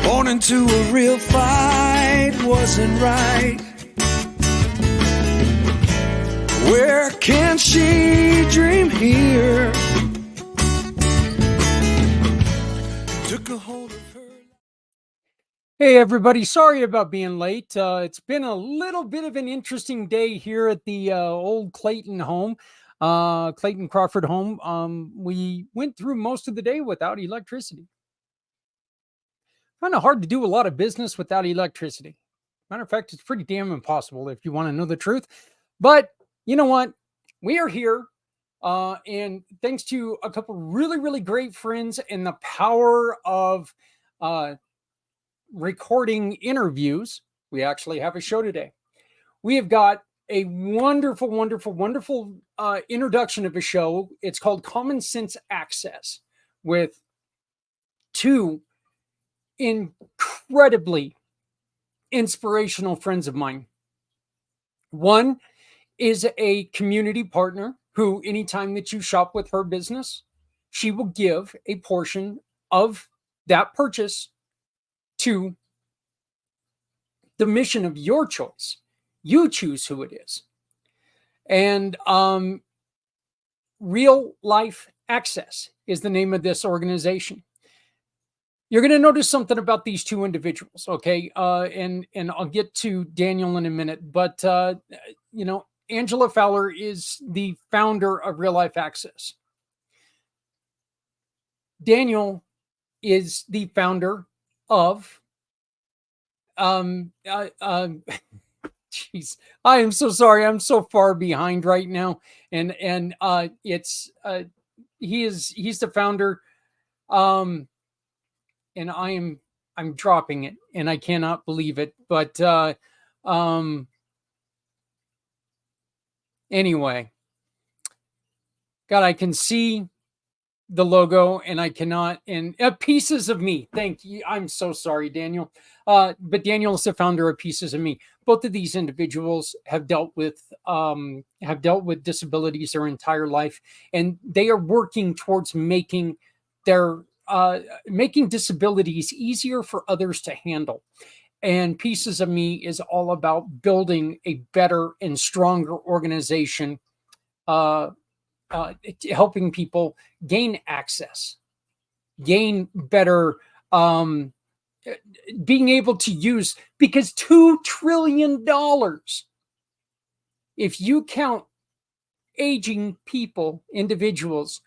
Born into a real fight wasn't right. Where can she dream here? Took a hold of her. Hey everybody, sorry about being late. It's been a little bit of an interesting day here at the old Clayton home, Clayton Crawford home. We went through most of the day without electricity. Kind of hard to do a lot of business without electricity. Matter of fact, it's pretty damn impossible if you want to know the truth. But you know what? We are here. And thanks to a couple really, really great friends and the power of recording interviews, we actually have a show today. We have got a wonderful, wonderful, wonderful introduction of a show. It's called Common Sense Access with two incredibly inspirational friends of mine. One is a community partner who, anytime that you shop with her business, she will give a portion of that purchase to the mission of your choice. You choose who it is. And Real Life Access is the name of this organization. You're going to notice something about these two individuals, okay? And I'll get to Daniel in a minute, but Angela Fowler is the founder of Real Life Access. Daniel is the founder of Jeez, I am so sorry. I'm so far behind right now, and he's the founder, and I'm dropping it, and I cannot believe it. But anyway, God, I can see the logo and I cannot, and Pieces of Me. Thank you. I'm so sorry, Daniel. But Daniel is the founder of Pieces of Me. Both of these individuals have dealt with disabilities their entire life, and they are working towards making disabilities easier for others to handle. And Pieces of Me is all about building a better and stronger organization, helping people gain access, gain better, being able to use, because $2 trillion, if you count aging people, individuals,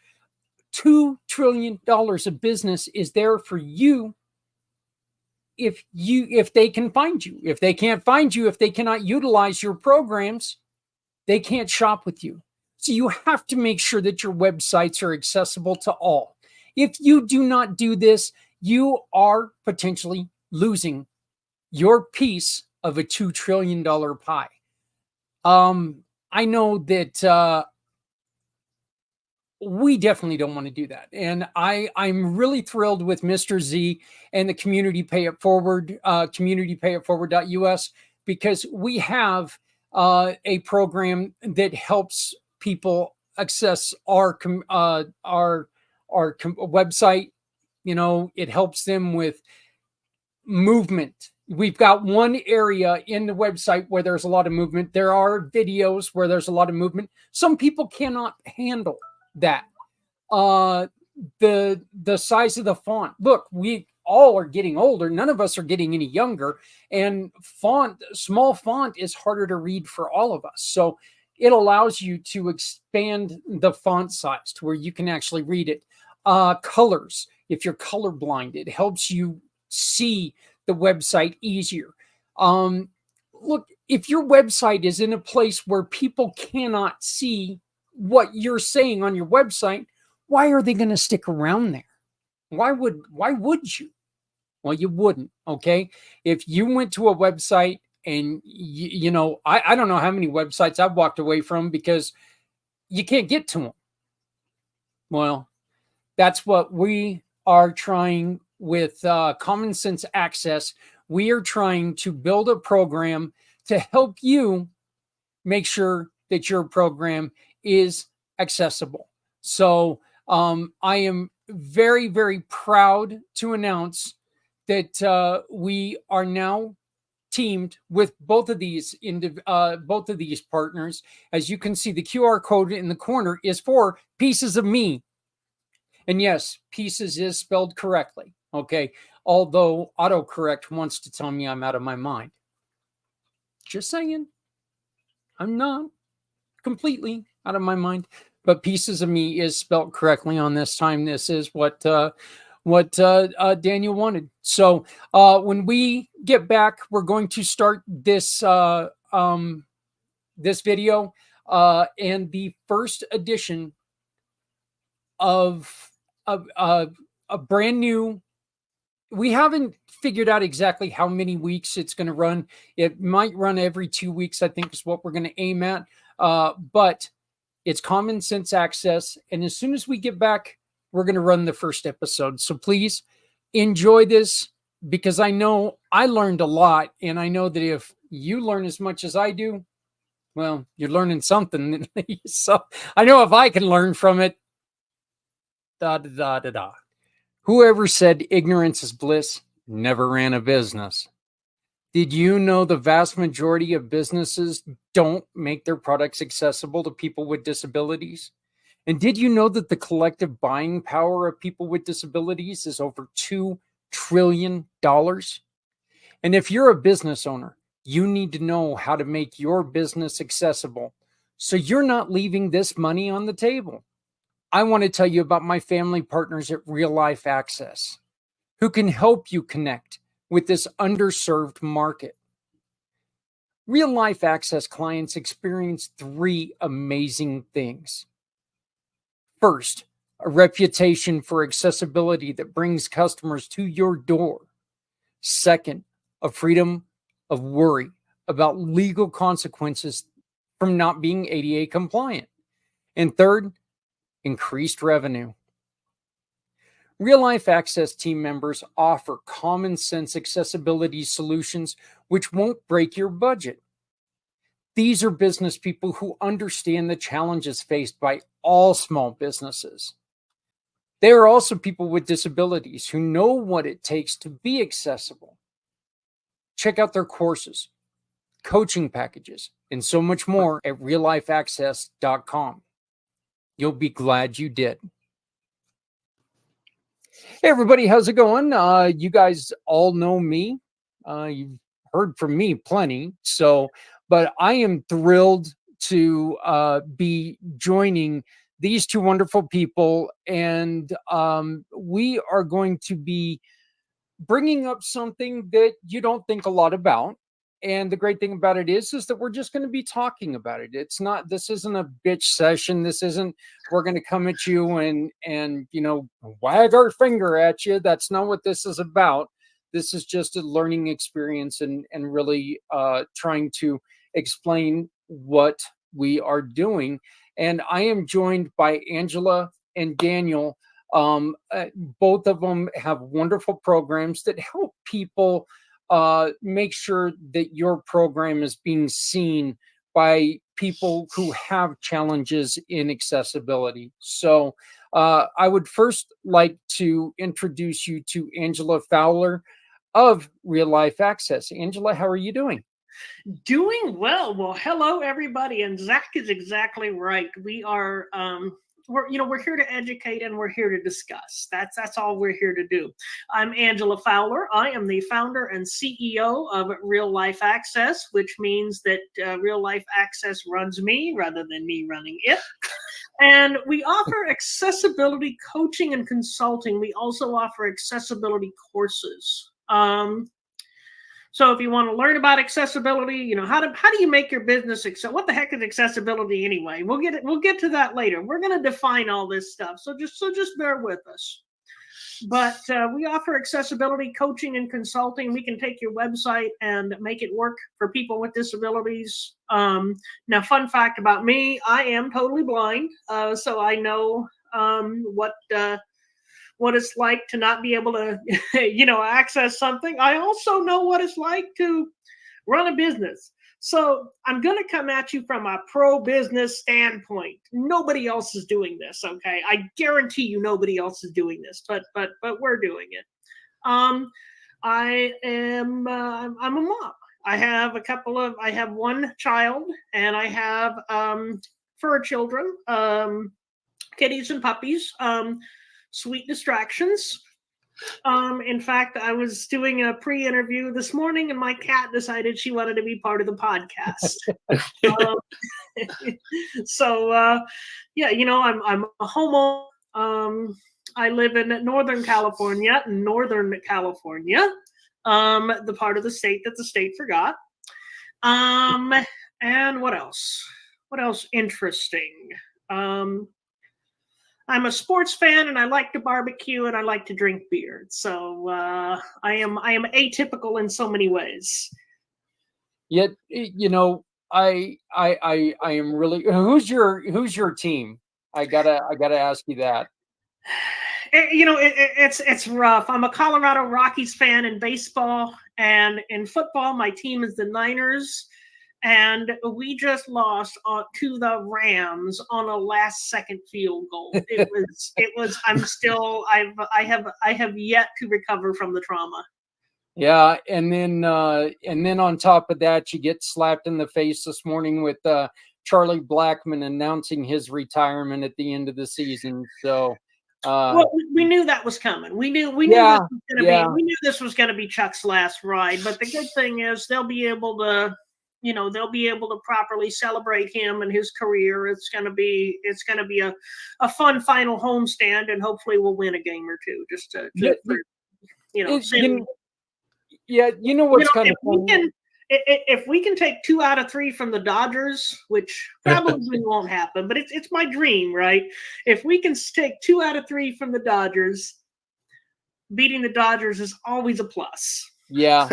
$2 trillion of business is there for you if they can find you. If they can't find you, if they cannot utilize your programs, they can't shop with you. So you have to make sure that your websites are accessible to all. If you do not do this, you are potentially losing your piece of a $2 trillion pie. I know that we definitely don't want to do that. And I'm really thrilled with Mr. Z and the Community Pay It Forward, communitypayitforward.us, because we have a program that helps people access our website. It helps them with movement. We've got one area in the website where there's a lot of movement. There are videos where there's a lot of movement. Some people cannot handle that. The size of the font. Look, we all are getting older. None of us are getting any younger. And small font is harder to read for all of us. So it allows you to expand the font size to where you can actually read it. Colors. If you're colorblind, it helps you see the website easier. Look, if your website is in a place where people cannot see what you're saying on your website, why are they going to stick around there? Why would you? Well, you wouldn't. Okay. If you went to a website and I don't know how many websites I've walked away from because you can't get to them. Well, that's what we are trying with Common Sense Access. We are trying to build a program to help you make sure that your program is accessible. So I am very, very proud to announce that we are now teamed with both of these partners. As you can see, the QR code in the corner is for Pieces of Me. And yes, Pieces is spelled correctly. Okay. Although autocorrect wants to tell me I'm out of my mind. Just saying. I'm not completely out of my mind. But Pieces of Me is spelled correctly on this time. This is what Daniel wanted. So when we get back, we're going to start this this video and the first edition of a brand new. We haven't figured out exactly how many weeks it's going to run. It might run every 2 weeks, I think is what we're going to aim at. But it's Common Sense Access. And as soon as we get back, we're going to run the first episode. So please enjoy this, because I know I learned a lot. And I know that if you learn as much as I do, well, you're learning something. So I know if I can learn from it, Whoever said ignorance is bliss never ran a business. Did you know the vast majority of businesses don't make their products accessible to people with disabilities? And did you know that the collective buying power of people with disabilities is over $2 trillion? And if you're a business owner, you need to know how to make your business accessible so you're not leaving this money on the table. I want to tell you about my family partners at Real Life Access, who can help you connect with this underserved market. Real Life Access clients experience three amazing things. First, a reputation for accessibility that brings customers to your door. Second, a freedom of worry about legal consequences from not being ADA compliant. And third, increased revenue. Real Life Access team members offer common sense accessibility solutions which won't break your budget. These are business people who understand the challenges faced by all small businesses. They are also people with disabilities who know what it takes to be accessible. Check out their courses, coaching packages, and so much more at reallifeaccess.com. You'll be glad you did. Hey, everybody, how's it going? You guys all know me. You've heard from me plenty. But I am thrilled to be joining these two wonderful people. And we are going to be bringing up something that you don't think a lot about. And the great thing about it is that we're just going to be talking about it. This isn't a bitch session. This isn't, we're going to come at you and, wag our finger at you. That's not what this is about. This is just a learning experience and really trying to explain what we are doing. And I am joined by Angela and Daniel. Both of them have wonderful programs that help people make sure that your program is being seen by people who have challenges in accessibility. So I would first like to introduce you to Angela Fowler of Real Life Access. Angela, how are you doing? Doing well. Well, hello everybody, and Zach is exactly right. We are we're here to educate and we're here to discuss. That's all we're here to do. I'm Angela Fowler. I am the founder and CEO of Real Life Access, which means that Real Life Access runs me rather than me running it. And we offer accessibility coaching and consulting. We also offer accessibility courses. So if you want to learn about accessibility, how do you make your business accessible? What the heck is accessibility anyway? We'll get to that later. We're going to define all this stuff. So just bear with us. But we offer accessibility coaching and consulting. We can take your website and make it work for people with disabilities. Now, fun fact about me, I am totally blind. So I know what it's like to not be able to, access something. I also know what it's like to run a business. So I'm going to come at you from a pro-business standpoint. Nobody else is doing this, okay? I guarantee you nobody else is doing this, but we're doing it. I'm a mom. I have one child, and I have fur children, kitties and puppies. Sweet distractions. In fact, I was doing a pre-interview this morning and my cat decided she wanted to be part of the podcast. I'm a homeowner. I live in Northern California, the part of the state that the state forgot. And what else? What else interesting? I'm a sports fan and I like to barbecue and I like to drink beer. So I am atypical in so many ways. Yet, I am really, who's your team? I gotta ask you that. It's rough. I'm a Colorado Rockies fan in baseball, and in football, my team is the Niners. And we just lost to the Rams on a last-second field goal. It was. I have yet to recover from the trauma. Yeah, and then on top of that, you get slapped in the face this morning with Charlie Blackmon announcing his retirement at the end of the season. So, well, we knew that was coming. We knew Yeah, this was going to yeah. be. We knew this was going to be Chuck's last ride. But the good thing is they'll be able to, they'll be able to properly celebrate him and his career. It's going to be a fun final homestand, and hopefully we'll win a game or two. Just to send, yeah, you know what's kind of funny? if we can take 2 out of 3 from the Dodgers, which probably won't happen, but it's my dream, right? If we can take 2 out of 3 from the Dodgers, beating the Dodgers is always a plus. Yeah,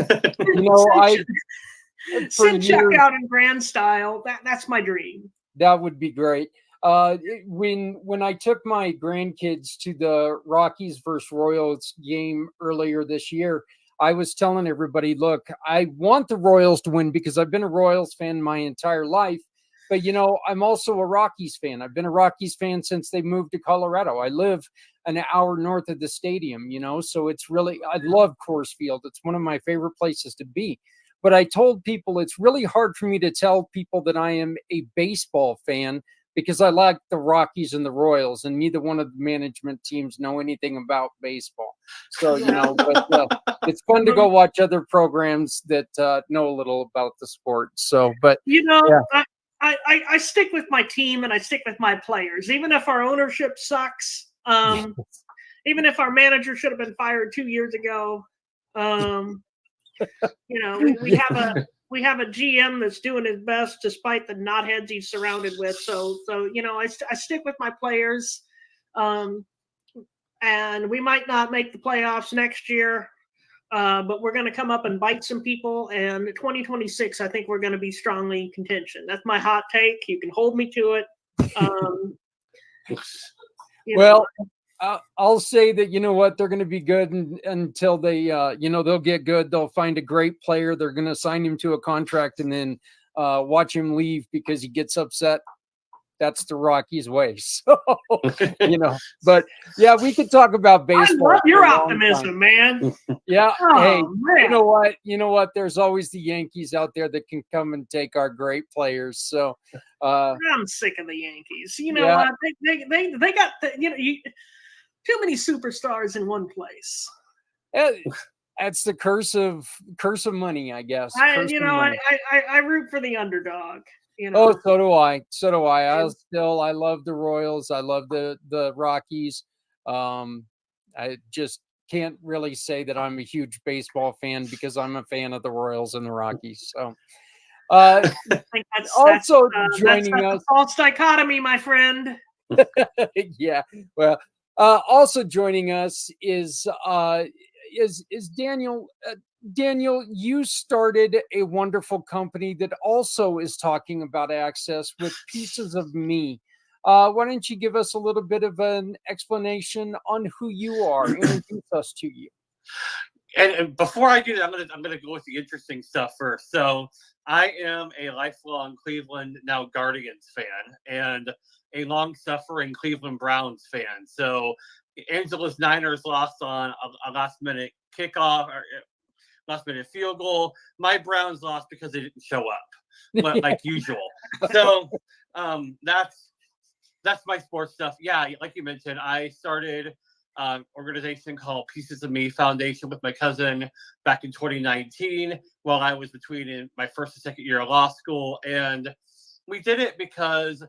send Chuck out in grand style. That's my dream. That would be great. When I took my grandkids to the Rockies versus Royals game earlier this year, I was telling everybody, look, I want the Royals to win because I've been a Royals fan my entire life. But, I'm also a Rockies fan. I've been a Rockies fan since they moved to Colorado. I live an hour north of the stadium, so it's really, I love Coors Field. It's one of my favorite places to be. But I told people it's really hard for me to tell people that I am a baseball fan because I like the Rockies and the Royals, and neither one of the management teams know anything about baseball. So, but it's fun to go watch other programs that know a little about the sport. So, but I stick with my team and I stick with my players, even if our ownership sucks. Even if our manager should have been fired 2 years ago. We have a GM that's doing his best despite the knotheads he's surrounded with. So I stick with my players, and we might not make the playoffs next year, but we're going to come up and bite some people. And 2026, I think we're going to be strongly in contention. That's my hot take. You can hold me to it. I'll say that, they're going to be good until they, they'll get good. They'll find a great player. They're going to sign him to a contract and then watch him leave because he gets upset. That's the Rockies way. So, but yeah, we could talk about baseball. I love your optimism, man. Yeah. Oh, hey, man. You know what? There's always the Yankees out there that can come and take our great players. So I'm sick of the Yankees. What? They got too many superstars in one place. That's the curse of money, I guess. I root for the underdog. Oh, so do I. I love the Royals. I love the Rockies. I just can't really say that I'm a huge baseball fan because I'm a fan of the Royals and the Rockies. So, I think that's joining us, a false dichotomy, my friend. Yeah. Well, also joining us is Daniel. Daniel, you started a wonderful company that also is talking about access with Pieces of Me. Why don't you give us a little bit of an explanation on who you are? Introduce us to you. And before I do that, I'm gonna go with the interesting stuff first. So I am a lifelong Cleveland, now Guardians fan, and a long-suffering Cleveland Browns fan. So Angela's Niners lost on a last-minute kickoff or last-minute field goal. My Browns lost because they didn't show up, like usual. So that's my sports stuff. Yeah, like you mentioned, I started an organization called Pieces of Me Foundation with my cousin back in 2019 while I was between my first and second year of law school. And we did it because,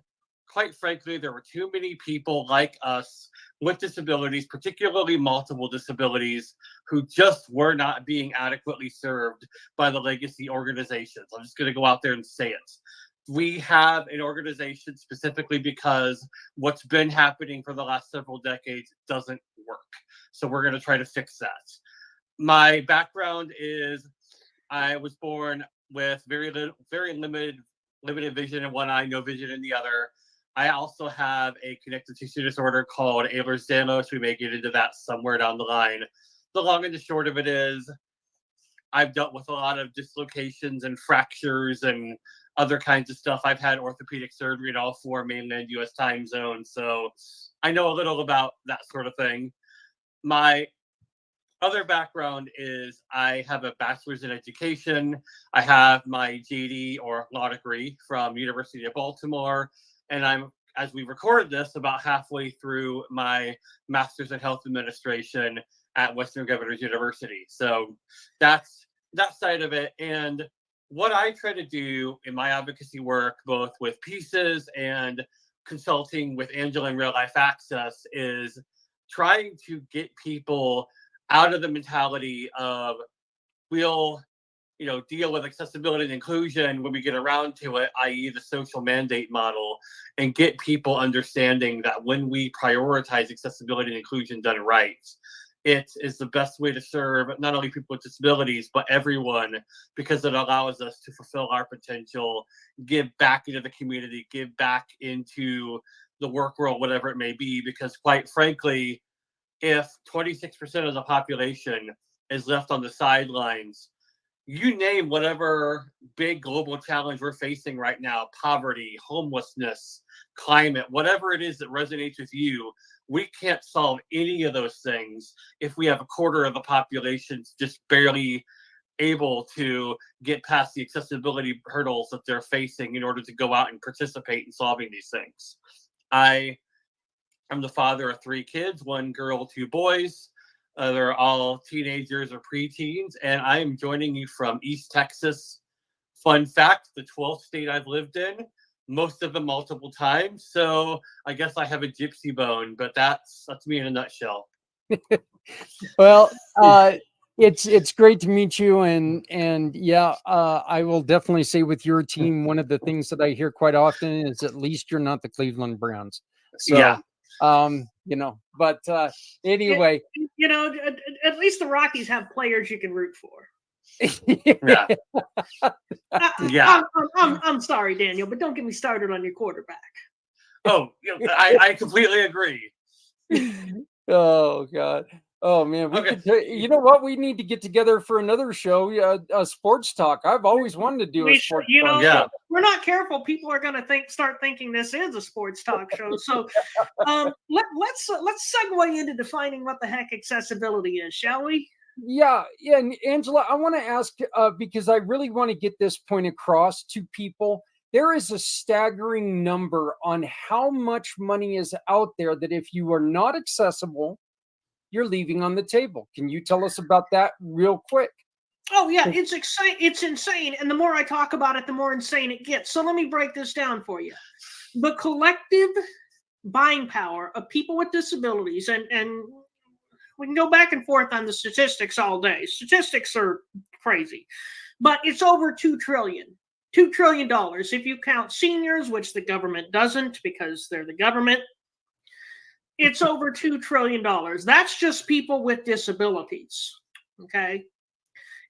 quite frankly, there were too many people like us with disabilities, particularly multiple disabilities, who just were not being adequately served by the legacy organizations. I'm just going to go out there and say it. We have an organization specifically because what's been happening for the last several decades doesn't work. So we're going to try to fix that. My background is I was born with very limited vision in one eye, no vision in the other. I also have a connective tissue disorder called Ehlers-Danlos. We may get into that somewhere down the line. The long and the short of it is I've dealt with a lot of dislocations and fractures and other kinds of stuff. I've had orthopedic surgery in all 4 mainland U.S. time zones, so I know a little about that sort of thing. My other background is I have a bachelor's in education. I have my JD or law degree from University of Baltimore, and I'm, as we recorded this, about halfway through my master's in health administration at Western Governors University. So that's that side of it. And what I try to do in my advocacy work, both with pieces and consulting with Angela in Real Life Access, is trying to get people out of the mentality of we'll deal with accessibility and inclusion when we get around to it, i.e. the social mandate model, and get people understanding that when we prioritize accessibility and inclusion done right, it is the best way to serve not only people with disabilities, but everyone, because it allows us to fulfill our potential, give back into the community, give back into the work world, whatever it may be, because quite frankly, if 26% of the population is left on the sidelines, you name whatever big global challenge we're facing right now, poverty, homelessness, climate, whatever it is that resonates with you, we can't solve any of those things if we have a quarter of the population just barely able to get past the accessibility hurdles that they're facing in order to go out and participate in solving these things. I'm the father of 3 kids, 1 girl, 2 boys. They're all teenagers or preteens, and I am joining you from East Texas. Fun fact, the 12th state I've lived in, most of them multiple times. So I guess I have a gypsy bone, but that's me in a nutshell. Well, it's great to meet you, and yeah, I will definitely say with your team, one of the things that I hear quite often is at least you're not the Cleveland Browns. So Yeah. But anyway, at least the Rockies have players you can root for. Yeah. Yeah. I'm sorry, Daniel, but don't get me started on your quarterback. Oh, I completely agree. Oh God. Oh man, you know what? We need to get together for another show, a sports talk. I've always wanted to do a sports talk. Yeah. If we're not careful, people are going to start thinking this is a sports talk show. So let's segue into defining what the heck accessibility is, shall we? Yeah. And Angela, I want to ask because I really want to get this point across to people. There is a staggering number on how much money is out there that if you are not accessible, you're leaving on the table. Can you tell us about that real quick? Oh yeah, it's insane. And the more I talk about it, the more insane it gets. So let me break this down for you. The collective buying power of people with disabilities, and we can go back and forth on the statistics all day. Statistics are crazy, but it's over $2 trillion if you count seniors, which the government doesn't because they're the government. It's over $2 trillion. That's just people with disabilities. Okay.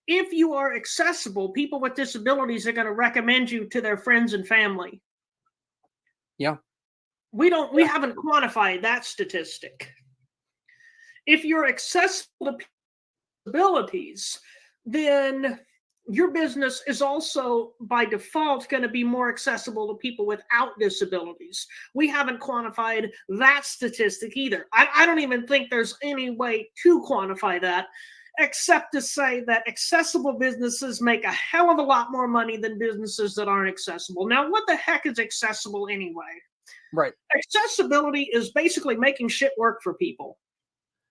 If you are accessible, people with disabilities are going to recommend you to their friends and family. Yeah. We haven't quantified that statistic. If you're accessible to disabilities, then your business is also by default going to be more accessible to people without disabilities. We haven't quantified that statistic either. I don't even think there's any way to quantify that, except to say that accessible businesses make a hell of a lot more money than businesses that aren't accessible. Now, what the heck is accessible anyway? Right. Accessibility is basically making shit work for people.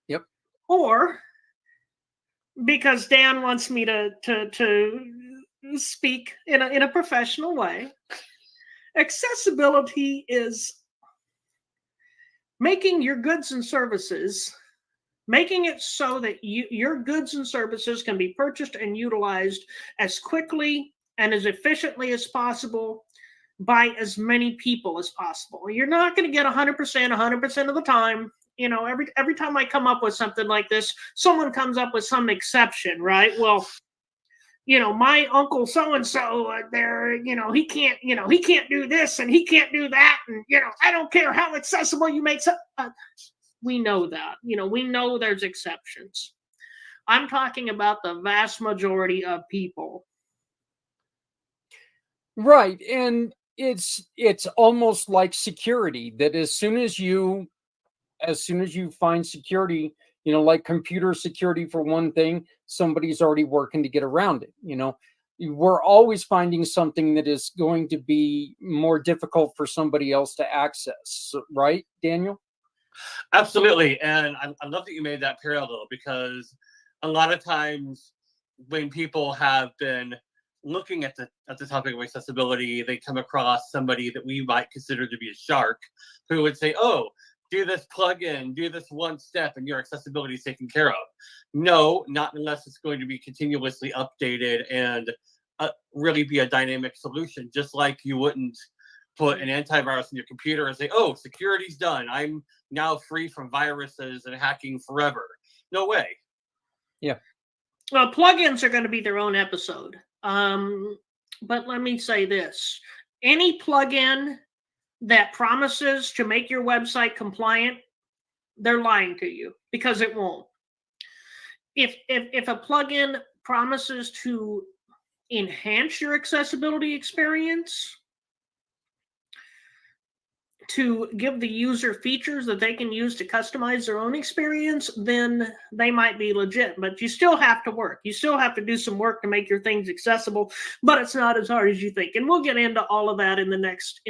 Yep. Or, because Dan wants me to speak in a professional way, accessibility is making your goods and services, making it so that your goods and services can be purchased and utilized as quickly and as efficiently as possible by as many people as possible. You're not going to get 100% of the time. Every time I come up with something like this, someone comes up with some exception, right? Well, my uncle so-and-so there, he can't do this and he can't do that. And, I don't care how accessible you make we know that, we know there's exceptions. I'm talking about the vast majority of people. Right. And it's almost like security, that as soon as you find security, like computer security for one thing, somebody's already working to get around it. We're always finding something that is going to be more difficult for somebody else to access, right, Daniel? Absolutely. And I love that you made that parallel, because a lot of times when people have been looking at the topic of accessibility, they come across somebody that we might consider to be a shark, who would say, oh, do this plugin, do this one step, and your accessibility is taken care of. No, not unless it's going to be continuously updated and really be a dynamic solution. Just like you wouldn't put an antivirus in your computer and say, oh, security's done, I'm now free from viruses and hacking forever. No way. Yeah. Well, plugins are going to be their own episode. But let me say this. Any plugin that promises to make your website compliant, they're lying to you, because it won't. If a plugin promises to enhance your accessibility experience, to give the user features that they can use to customize their own experience, then they might be legit. But you still have to work. You still have to do some work to make your things accessible, but it's not as hard as you think. And we'll get into all of that in the next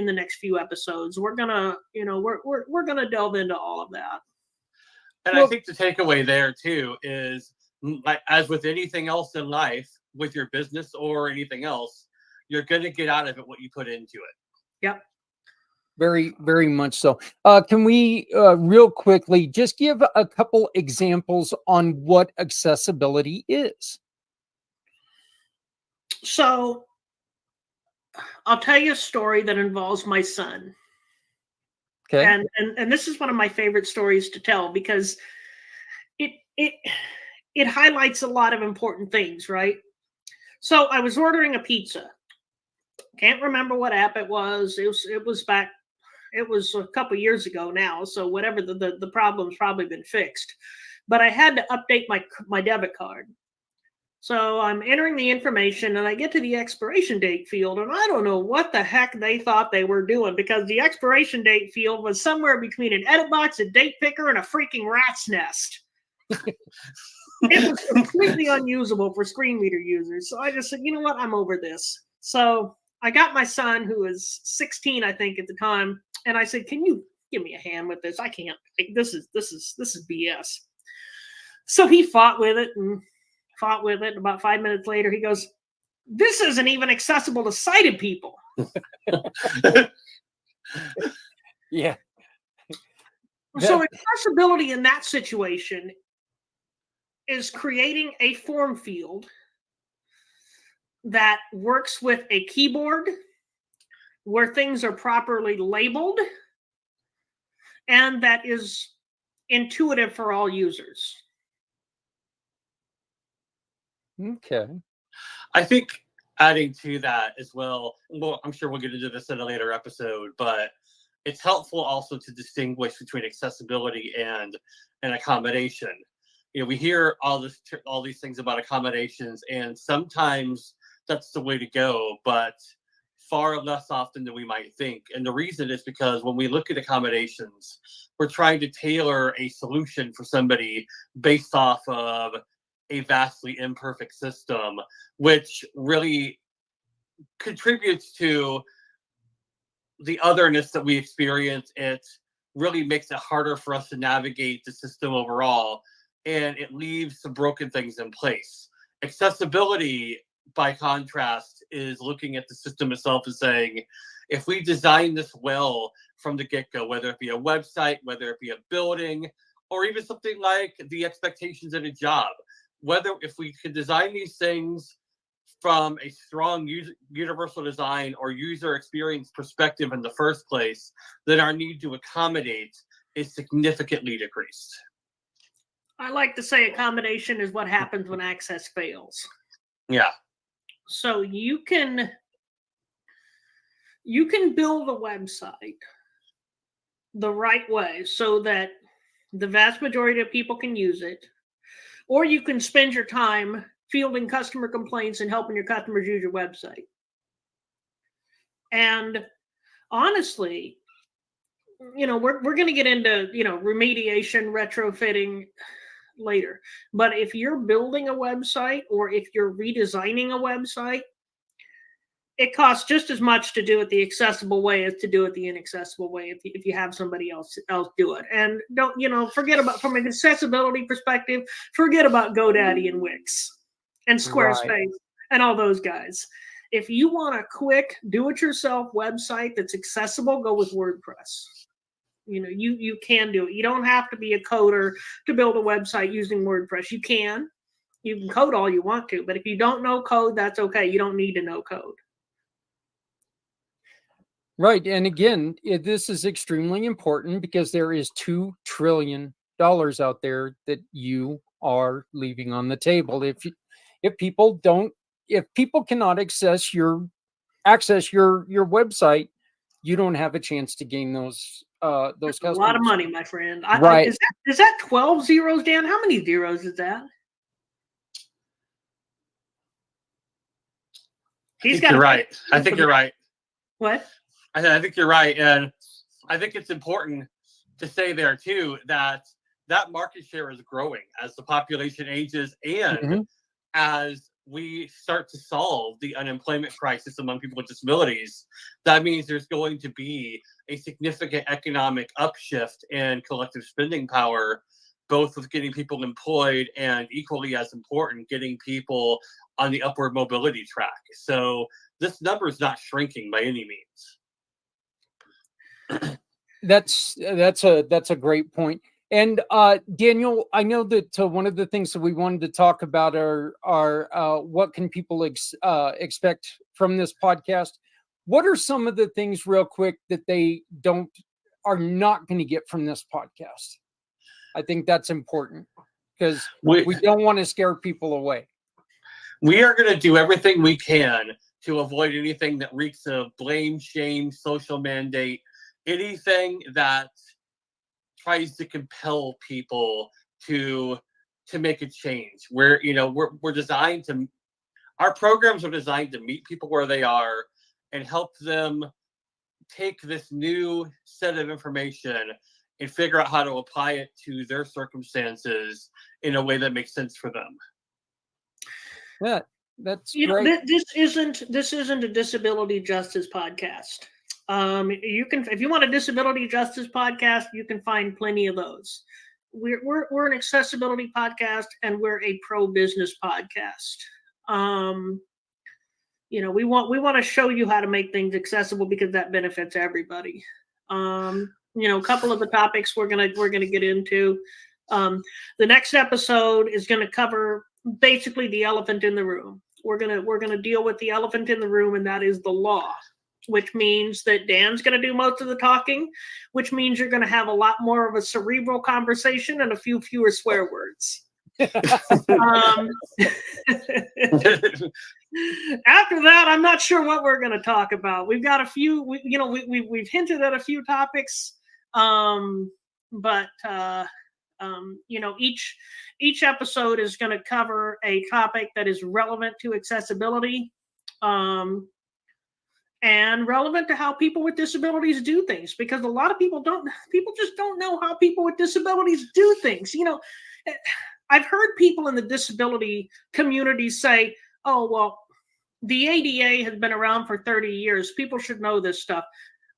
few episodes. We're gonna, we're gonna delve into all of that. And I think the takeaway there too is, like, as with anything else in life, with your business or anything else, you're going to get out of it what you put into it. Yep. Very, very much so. Can we real quickly just give a couple examples on what accessibility is? So I'll tell you a story that involves my son. Okay. And this is one of my favorite stories to tell, because it highlights a lot of important things, right? So I was ordering a pizza. Can't remember what app it was. It was a couple years ago now, so whatever, the problem's probably been fixed. But I had to update my debit card. So I'm entering the information, and I get to the expiration date field, and I don't know what the heck they thought they were doing, because the expiration date field was somewhere between an edit box, a date picker, and a freaking rat's nest. It was completely unusable for screen reader users. So I just said, you know what, I'm over this. So I got my son, who was 16, I think, at the time, and I said, can you give me a hand with this? I can't. This is BS. So he fought with it. About 5 minutes later, he goes, this isn't even accessible to sighted people. Yeah. So accessibility in that situation is creating a form field that works with a keyboard, where things are properly labeled, and that is intuitive for all users. Okay. I think adding to that as well, I'm sure we'll get into this in a later episode, but it's helpful also to distinguish between accessibility and accommodation. We hear all these things about accommodations, and sometimes that's the way to go, but far less often than we might think. And the reason is because when we look at accommodations, we're trying to tailor a solution for somebody based off of a vastly imperfect system, which really contributes to the otherness that we experience. It really makes it harder for us to navigate the system overall, and it leaves some broken things in place. Accessibility, by contrast, is looking at the system itself and saying, if we design this well from the get-go, whether it be a website, whether it be a building, or even something like the expectations in a job, if we could design these things from a strong universal design or user experience perspective in the first place, then our need to accommodate is significantly decreased. I like to say accommodation is what happens when access fails. Yeah. So you can build a website the right way so that the vast majority of people can use it, or you can spend your time fielding customer complaints and helping your customers use your website. And honestly, we're going to get into, remediation, retrofitting. later. But if you're building a website or if you're redesigning a website, it costs just as much to do it the accessible way as to do it the inaccessible way if you have somebody else do it. And don't, forget about, from an accessibility perspective, forget about GoDaddy and Wix and Squarespace and all those guys. If you want a quick do-it-yourself website that's accessible, go with WordPress. You can do it. You don't have to be a coder to build a website using WordPress. You can code all you want to, but if you don't know code, that's okay. You don't need to know code. Right. And again, this is extremely important because there is $2 trillion out there that you are leaving on the table. If people cannot access your website, you don't have a chance to gain those customers. A lot of money, my friend. Right. Is that 12 zeros, Dan? How many zeros is that? You're right. I think you're right. What? I think you're right. And I think it's important to say there, too, that market share is growing as the population ages and as we start to solve the unemployment crisis among people with disabilities. That means there's going to be a significant economic upshift in collective spending power, both with getting people employed and, equally as important, getting people on the upward mobility track. So this number is not shrinking by any means. That's a great point. And Daniel, I know that one of the things that we wanted to talk about are what can people expect from this podcast. What are some of the things, real quick, that they are not going to get from this podcast? I think that's important because we don't want to scare people away. We are going to do everything we can to avoid anything that reeks of blame, shame, social mandate, anything that tries to compel people to make a change. We're designed to, our programs are designed to meet people where they are and help them take this new set of information and figure out how to apply it to their circumstances in a way that makes sense for them. Yeah, that's great. This isn't a disability justice podcast. If you want a disability justice podcast, you can find plenty of those. We're an accessibility podcast and we're a pro-business podcast. We want to show you how to make things accessible because that benefits everybody. A couple of the topics we're gonna get into. The next episode is gonna cover basically the elephant in the room. We're gonna deal with the elephant in the room, and that is the law, which means that Dan's going to do most of the talking, which means you're going to have a lot more of a cerebral conversation and a few fewer swear words. After that, I'm not sure what we're going to talk about. We've got a few, we've hinted at a few topics, but each episode is going to cover a topic that is relevant to accessibility. And relevant to how people with disabilities do things, because a lot of people just don't know how people with disabilities do things. I've heard people in the disability community say, oh, well, the ADA has been around for 30 years. People should know this stuff.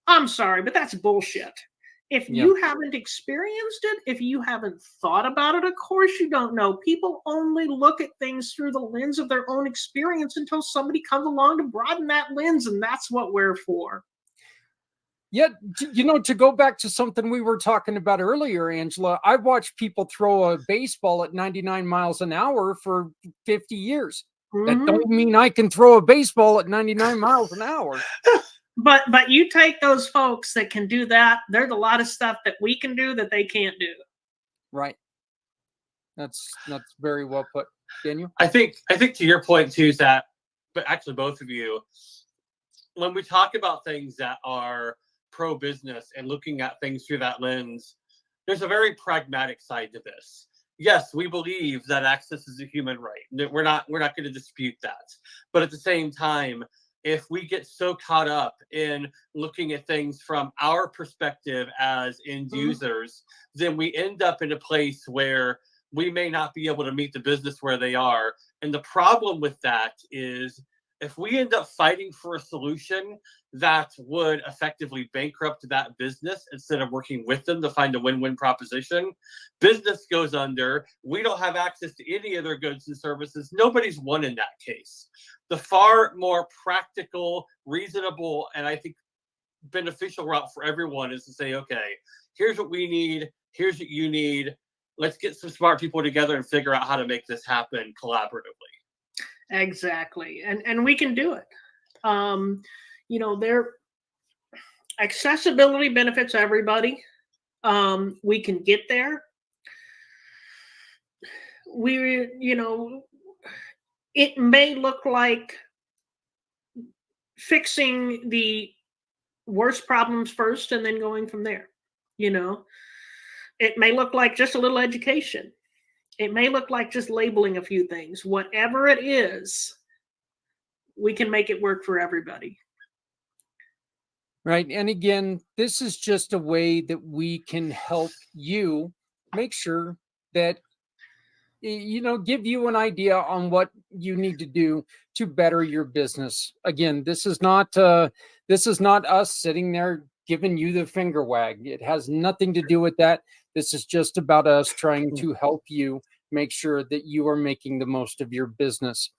I'm sorry, but that's bullshit. If you haven't experienced it, if you haven't thought about it, of course you don't know. People only look at things through the lens of their own experience until somebody comes along to broaden that lens, and that's what we're for. Yet, to go back to something we were talking about earlier, Angela, I've watched people throw a baseball at 99 miles an hour for 50 years. That don't mean I can throw a baseball at 99 miles an hour. But you take those folks that can do that. There's a lot of stuff that we can do that they can't do. Right. That's very well put, Daniel. I think to your point too, Zach, but actually both of you, when we talk about things that are pro-business and looking at things through that lens, there's a very pragmatic side to this. Yes, we believe that access is a human right. We're not going to dispute that. But at the same time, if we get so caught up in looking at things from our perspective as end users, then we end up in a place where we may not be able to meet the business where they are. And the problem with that is if we end up fighting for a solution that would effectively bankrupt that business instead of working with them to find a win-win proposition, business goes under. We don't have access to any of their goods and services. Nobody's won in that case. The far more practical, reasonable, and I think beneficial route for everyone is to say, okay, here's what we need. Here's what you need. Let's get some smart people together and figure out how to make this happen collaboratively. Exactly. And we can do it. Their accessibility benefits everybody. We can get there. It may look like fixing the worst problems first and then going from there. It may look like just a little education. It may look like just labeling a few things. Whatever it is, we can make it work for everybody. Right. And again, this is just a way that we can help you make sure that, give you an idea on what you need to do to better your business. Again, this is not us sitting there giving you the finger wag. It has nothing to do with that. This is just about us trying to help you make sure that you are making the most of your business.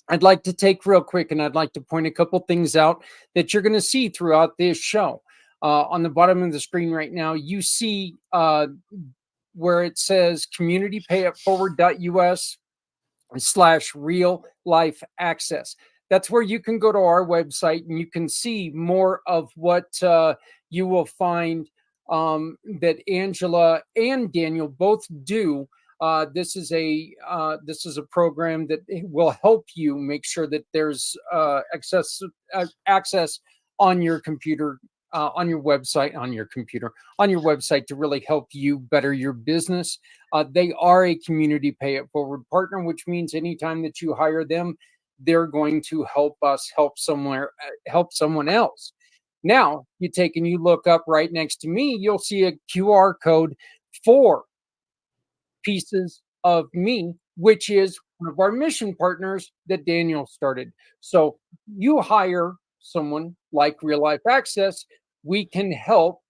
I'd like to take real quick, and I'd like to point a couple things out that you're going to see throughout this show. On the bottom of the screen right now, you see where it says communitypayitforward.us/real life access. That's where you can go to our website and you can see more of what you will find that Angela and Daniel both do. This is a program that will help you make sure that there's access on your computer, on your website to really help you better your business. They are a community pay it forward partner, which means anytime that you hire them, they're going to help us help someone else. Now you take and you look up right next to me, you'll see a QR code for Pieces of Me, which is one of our mission partners that Daniel started. So you hire someone like Real Life Access, we can help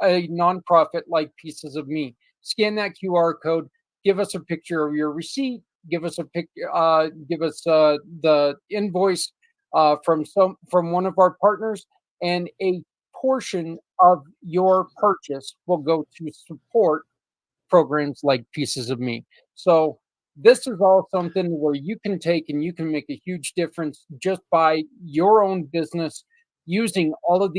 a nonprofit like Pieces of Me. Scan that QR code, give us a picture of your receipt, give us the invoice from one of our partners, and a portion of your purchase will go to support programs like Pieces of Me. So this is all something where you can take and you can make a huge difference just by your own business using all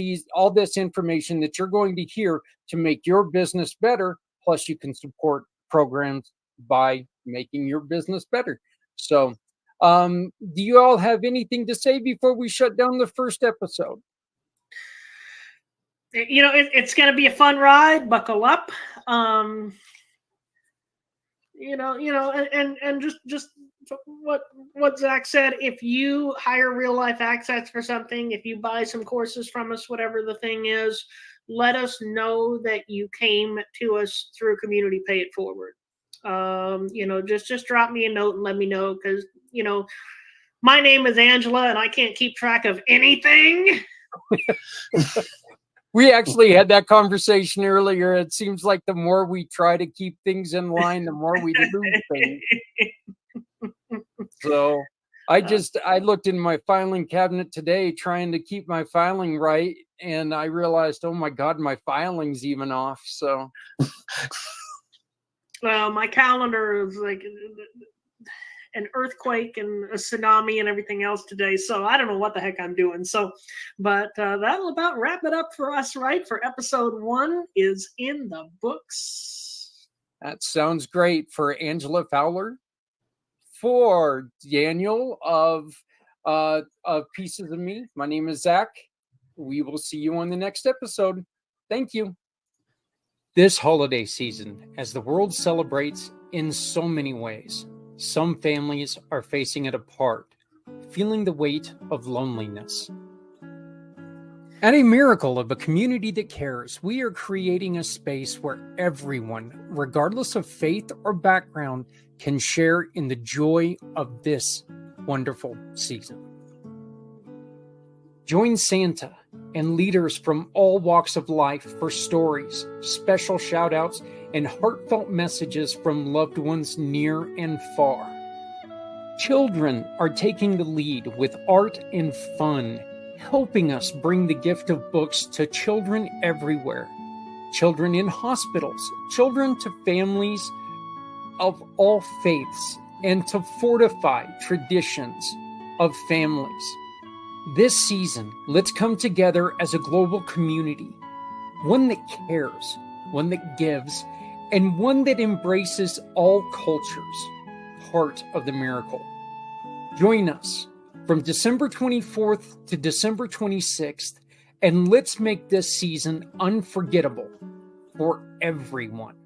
this information that you're going to hear to make your business better. Plus you can support programs by making your business better. So do you all have anything to say before we shut down the first episode? It's going to be a fun ride. Buckle up. And just what Zach said, if you hire Real Life Access for something, if you buy some courses from us, whatever the thing is, let us know that you came to us through Community Pay It Forward. Just drop me a note and let me know, because my name is Angela and I can't keep track of anything. We actually had that conversation earlier. It seems like the more we try to keep things in line, the more we lose things. So I looked in my filing cabinet today trying to keep my filing right, and I realized, oh my God, my filing's even off. So well, my calendar is like an earthquake and a tsunami and everything else today. So I don't know what the heck I'm doing. So, but that'll about wrap it up for us, right? For episode 1 is in the books. That sounds great for Angela Fowler, for Daniel of Pieces of Me. My name is Zach. We will see you on the next episode. Thank you. This holiday season, as the world celebrates in so many ways, some families are facing it apart, feeling the weight of loneliness. At a miracle of a community that cares, we are creating a space where everyone, regardless of faith or background, can share in the joy of this wonderful season. Join Santa and leaders from all walks of life for stories, special shout-outs, and heartfelt messages from loved ones near and far. Children are taking the lead with art and fun, helping us bring the gift of books to children everywhere. Children in hospitals, children to families of all faiths, and to fortify traditions of families. This season, let's come together as a global community, one that cares, one that gives, and one that embraces all cultures, part of the miracle. Join us from December 24th to December 26th, and let's make this season unforgettable for everyone.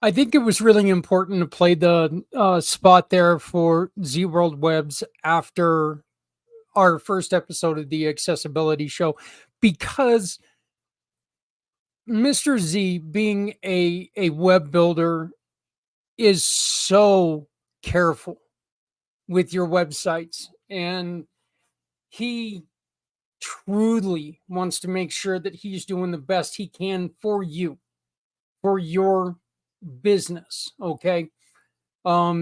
I think it was really important to play the spot there for Z World Webs after our first episode of the accessibility show, because Mr. Z, being a web builder, is so careful with your websites, and he truly wants to make sure that he's doing the best he can for you, for your business. Okay. I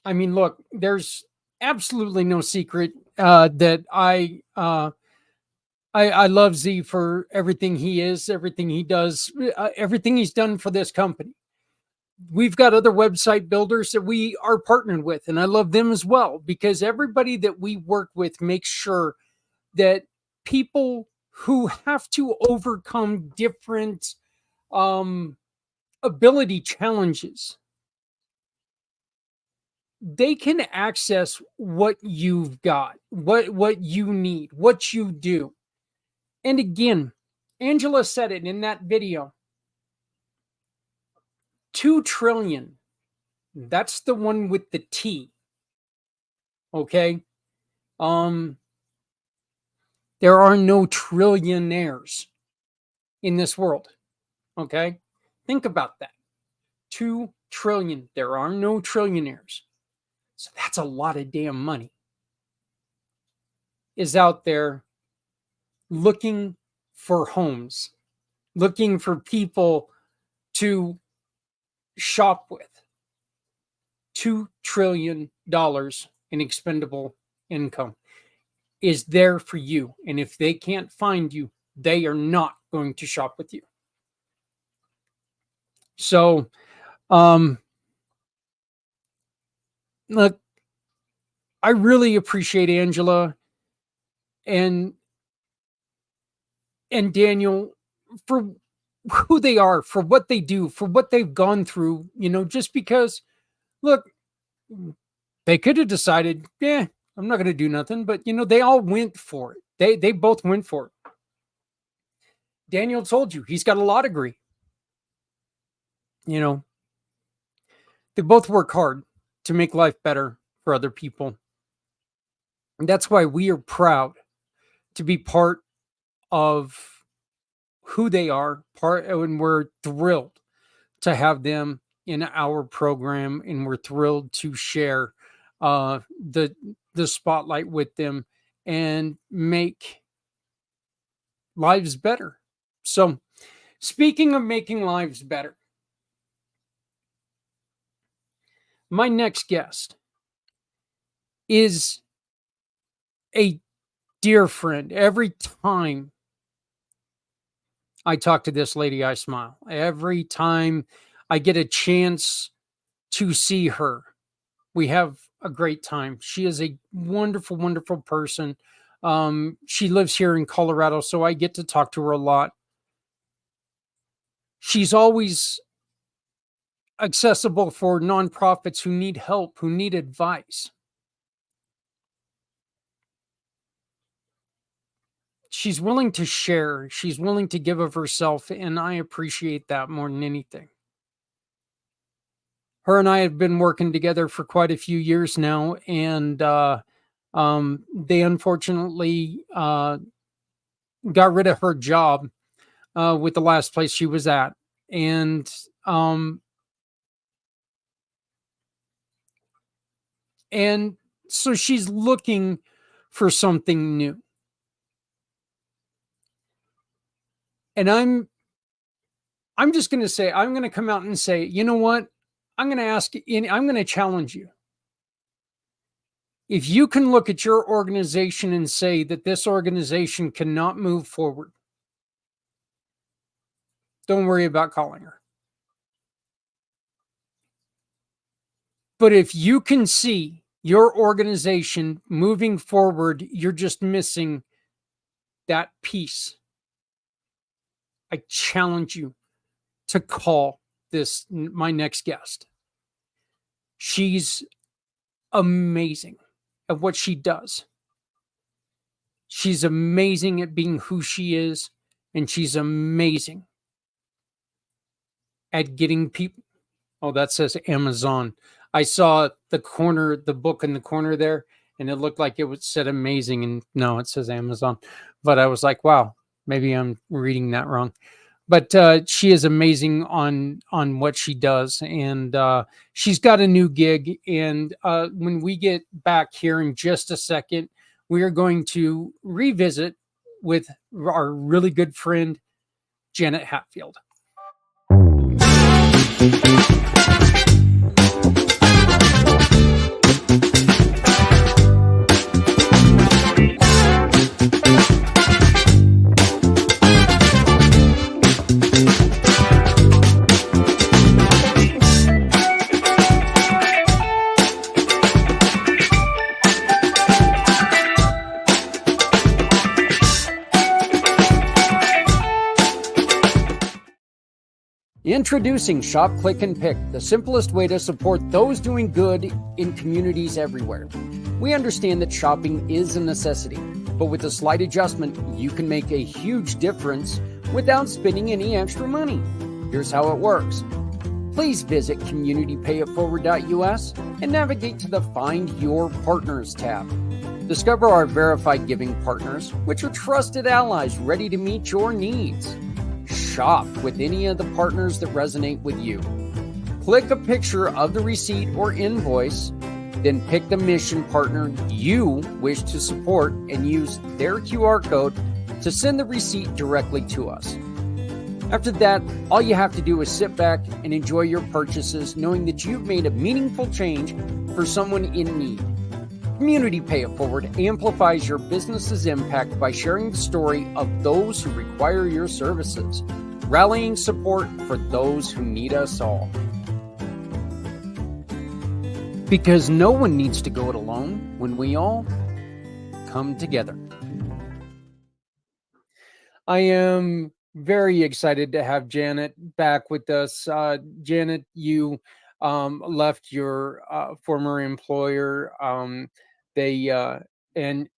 mean, look, there's absolutely no secret that I love Z for everything he is, everything he does, everything he's done for this company. We've got other website builders that we are partnered with, and I love them as well, because everybody that we work with makes sure that people who have to overcome different ability challenges, they can access what you've got, what you need, what you do. And again, Angela said it in that video. 2 trillion. That's the one with the T. Okay? There are no trillionaires in this world. Okay? Think about that. 2 trillion. There are no trillionaires. So that's a lot of damn money is out there looking for homes, looking for people to shop with. $2 trillion and expendable income is there for you. And if they can't find you, they are not going to shop with you. So, look, I really appreciate Angela and Daniel for who they are, for what they do, for what they've gone through, just because, look, they could have decided, I'm not going to do nothing, but they all went for it. They both went for it. Daniel told you he's got a law degree. They both work hard to make life better for other people. And that's why we are proud to be part of who they are, and we're thrilled to have them in our program, and we're thrilled to share the spotlight with them and make lives better. So, speaking of making lives better, my next guest is a dear friend. Every time I talk to this lady, I smile. Every time I get a chance to see her, we have a great time. She is a wonderful, wonderful person. She lives here in Colorado, so I get to talk to her a lot. She's always accessible for nonprofits who need help, who need advice. She's willing to share. She's willing to give of herself, and I appreciate that more than anything. Her and I have been working together for quite a few years now, and they unfortunately got rid of her job with the last place she was at. And so she's looking for something new. And I'm just going to say, I'm going to come out and say, you know what? I'm going to challenge you. If you can look at your organization and say that this organization cannot move forward, don't worry about calling her. But if you can see your organization moving forward, you're just missing that piece. I challenge you to call my next guest. She's amazing at what she does. She's amazing at being who she is, and she's amazing at getting people. Oh, that says Amazon. I saw the book in the corner there, and it looked like it said amazing, and no, it says Amazon. But I was like, wow, maybe I'm reading that wrong. But she is amazing on what she does, and she's got a new gig. And when we get back here in just a second, we are going to revisit with our really good friend, Janet Hatfield. Introducing Shop, Click, and Pick, the simplest way to support those doing good in communities everywhere. We understand that shopping is a necessity, but with a slight adjustment, you can make a huge difference without spending any extra money. Here's how it works. Please visit communitypayitforward.us and navigate to the Find Your Partners tab. Discover our verified giving partners, which are trusted allies ready to meet your needs. Shop with any of the partners that resonate with you. Click a picture of the receipt or invoice, then pick the mission partner you wish to support and use their QR code to send the receipt directly to us. After that, all you have to do is sit back and enjoy your purchases, knowing that you've made a meaningful change for someone in need. Community Pay It Forward amplifies your business's impact by sharing the story of those who require your services, rallying support for those who need us all. Because no one needs to go it alone when we all come together. I am very excited to have Janet back with us. Janet, you left your former employer. And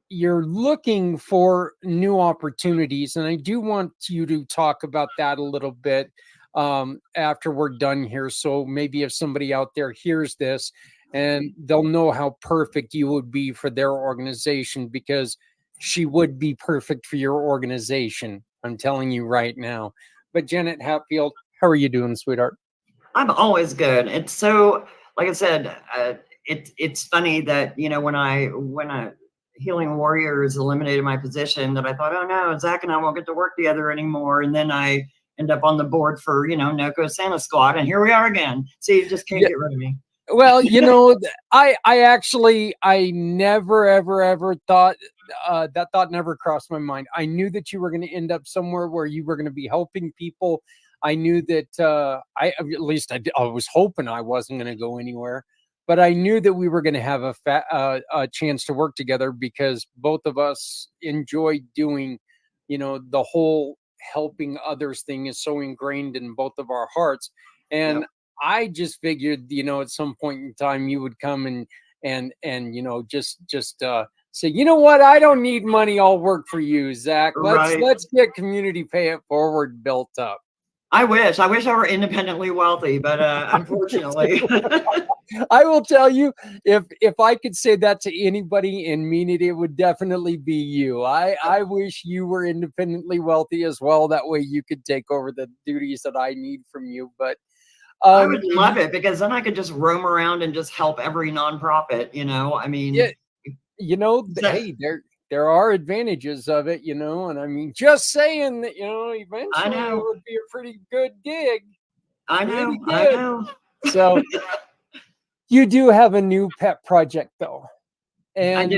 you're looking for new opportunities. And I do want you to talk about that a little bit after we're done here. So maybe if somebody out there hears this, and they'll know how perfect you would be for their organization, because she would be perfect for your organization. I'm telling you right now. But Janet Hatfield, how are you doing, sweetheart? I'm always good. It's so, like I said, it's funny that, you know, when Healing Warriors eliminated my position, that I thought, oh no, Zach and I won't get to work together anymore. And then I end up on the board for, you know, NOCO Santa Squad, and here we are again. So you just can't get rid of me. Well, you know, I never, ever thought that thought never crossed my mind. I knew that you were going to end up somewhere where you were going to be helping people. I knew that I was hoping I wasn't going to go anywhere, but I knew that we were going to have a chance to work together, because both of us enjoy doing, you know, the whole helping others thing is so ingrained in both of our hearts. And yep. I just figured, you know, at some point in time you would come and you know, just say, you know what, I don't need money, I'll work for you, Zach. Let's get Community Pay It Forward built up. I wish I were independently wealthy, but unfortunately. I will tell you, if I could say that to anybody and mean it, it would definitely be you. I wish you were independently wealthy as well. That way you could take over the duties that I need from you. But I would love it, because then I could just roam around and just help every nonprofit, you know. I mean, yeah, you know, hey, there are advantages of it, you know, and I mean, just saying that, you know, eventually it would be a pretty good gig. I know. So you do have a new pet project, though, and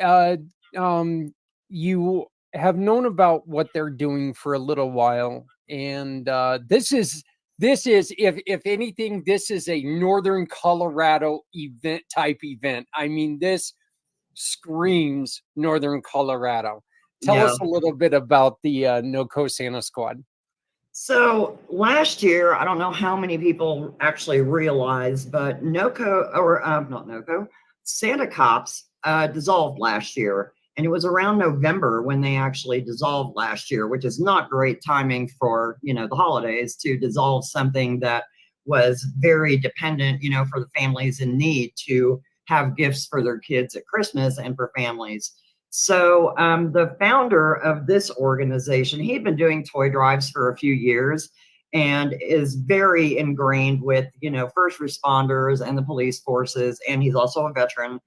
I do. You have known about what they're doing for a little while, and this is if anything, this is a Northern Colorado type event. I mean, this screams Northern Colorado. Tell us a little bit about the NOCO Santa Squad. So last year, I don't know how many people actually realized, but not NOCO, Santa Cops dissolved last year. And it was around November when they actually dissolved last year, which is not great timing for, you know, the holidays to dissolve something that was very dependent, you know, for the families in need to have gifts for their kids at Christmas and for families. So the founder of this organization, he'd been doing toy drives for a few years and is very ingrained with, you know, first responders and the police forces. And he's also a veteran.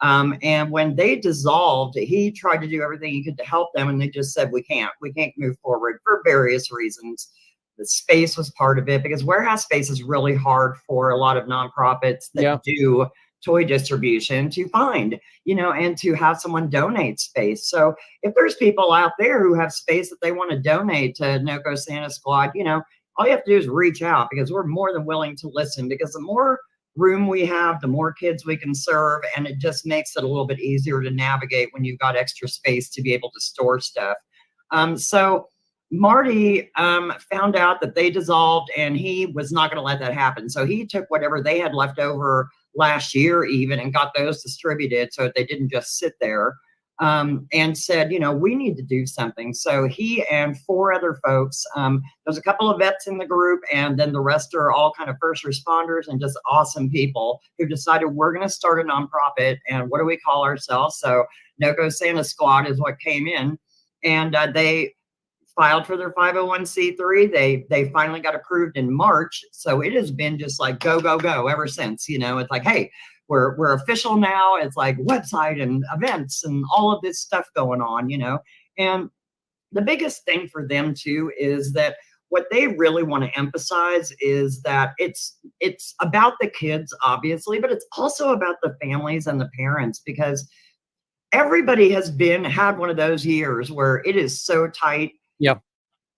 And when they dissolved, he tried to do everything he could to help them. And they just said, we can't move forward for various reasons. The space was part of it, because warehouse space is really hard for a lot of nonprofits that do toy distribution to find, you know, and to have someone donate space. So if there's people out there who have space that they want to donate to NOCO Santa Squad, you know, all you have to do is reach out, because we're more than willing to listen, because the more room we have, the more kids we can serve, and it just makes it a little bit easier to navigate when you've got extra space to be able to store stuff. So Marty found out that they dissolved, and he was not going to let that happen. So he took whatever they had left over last year even and got those distributed so that they didn't just sit there, and said, you know, we need to do something. So he and 4 other folks, there's a couple of vets in the group, and then the rest are all kind of first responders and just awesome people who decided, we're going to start a nonprofit. And what do we call ourselves? So NOCO Santa Squad is what came in, and they filed for their 501c3. They finally got approved in March. So it has been just like go ever since. You know, it's like, hey, we're official now. It's like website and events and all of this stuff going on, you know. And the biggest thing for them too is that what they really want to emphasize is that it's about the kids, obviously, but it's also about the families and the parents, because everybody has had one of those years where it is so tight. Yep.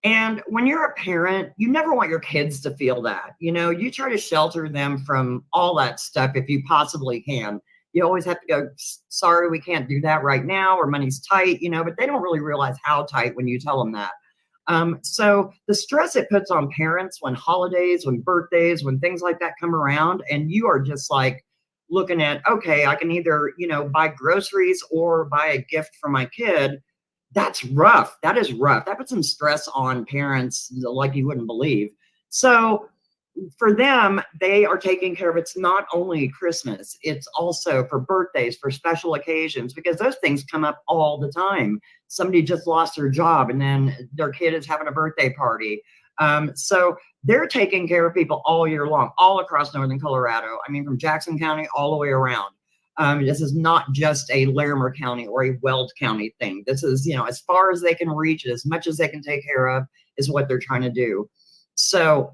And when you're a parent, you never want your kids to feel that. You try to shelter them from all that stuff if you possibly can. You always have to go, sorry, we can't do that right now, or money's tight, but they don't really realize how tight when you tell them that. So the stress it puts on parents when holidays, when birthdays, when things like that come around, and you are just like looking at, okay, I can either, buy groceries or buy a gift for my kid. That's rough. That is rough. That puts some stress on parents like you wouldn't believe. So for them, they are taking care of, it's not only Christmas, it's also for birthdays, for special occasions, because those things come up all the time. Somebody just lost their job and then their kid is having a birthday party. So they're taking care of people all year long, all across Northern Colorado. I mean, from Jackson County all the way around. This is not just a Larimer County or a Weld County thing. This is, as far as they can reach, as much as they can take care of is what they're trying to do. So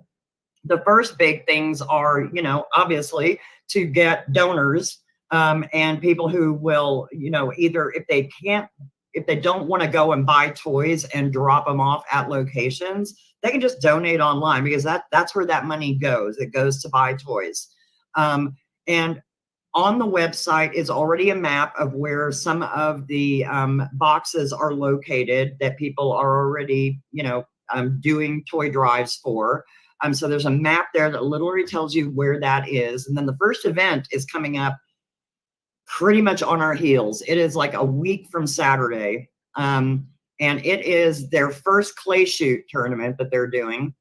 the first big things are, obviously to get donors and people who will, either if they don't want to go and buy toys and drop them off at locations, they can just donate online, because that's where that money goes. It goes to buy toys. And on the website is already a map of where some of the boxes are located that people are already, doing toy drives for. So there's a map there that literally tells you where that is. And then the first event is coming up pretty much on our heels. It is like a week from Saturday. And it is their first clay shoot tournament that they're doing.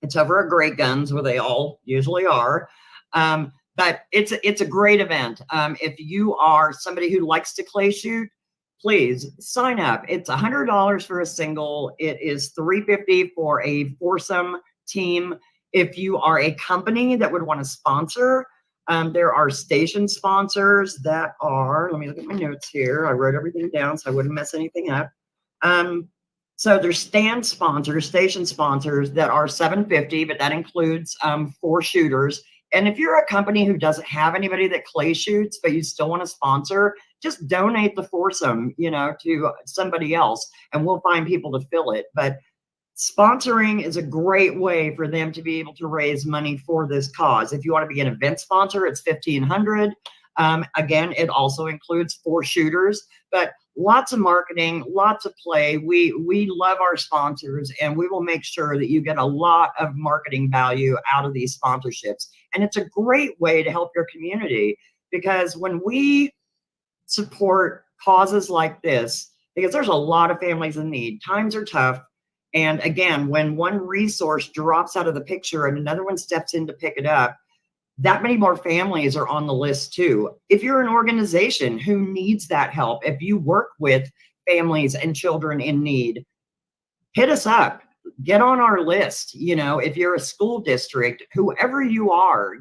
It's over at Great Guns, where they all usually are. But it's a great event. If you are somebody who likes to clay shoot, please sign up. It's $100 for a single. It is $350 for a foursome team. If you are a company that would want to sponsor, there are station sponsors that are, let me look at my notes here. I wrote everything down so I wouldn't mess anything up. So there's stand sponsors, station sponsors that are $750, but that includes 4 shooters. And if you're a company who doesn't have anybody that clay shoots, but you still want to sponsor, just donate the foursome, to somebody else, and we'll find people to fill it. But sponsoring is a great way for them to be able to raise money for this cause. If you want to be an event sponsor, it's $1,500. Again, it also includes 4 shooters, but lots of marketing, lots of play. We love our sponsors, and we will make sure that you get a lot of marketing value out of these sponsorships. And it's a great way to help your community, because when we support causes like this, because there's a lot of families in need, times are tough. And again, when one resource drops out of the picture and another one steps in to pick it up, that many more families are on the list too. If you're an organization who needs that help, if you work with families and children in need, hit us up, get on our list. If you're a school district, whoever you are,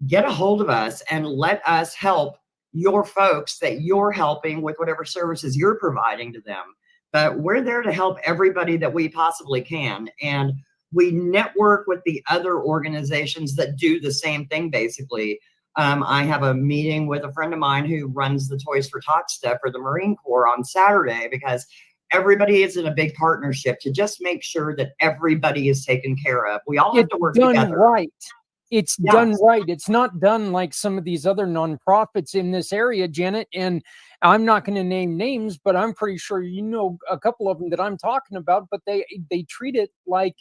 get a hold of us and let us help your folks that you're helping with whatever services you're providing to them. But we're there to help everybody that we possibly can. And we network with the other organizations that do the same thing, basically. I have a meeting with a friend of mine who runs the Toys for Tots stuff for the Marine Corps on Saturday, because everybody is in a big partnership to just make sure that everybody is taken care of. We all have to work together. Right. It's done right. It's not done like some of these other nonprofits in this area, Janet. And I'm not going to name names, but I'm pretty sure a couple of them that I'm talking about. But they treat it like,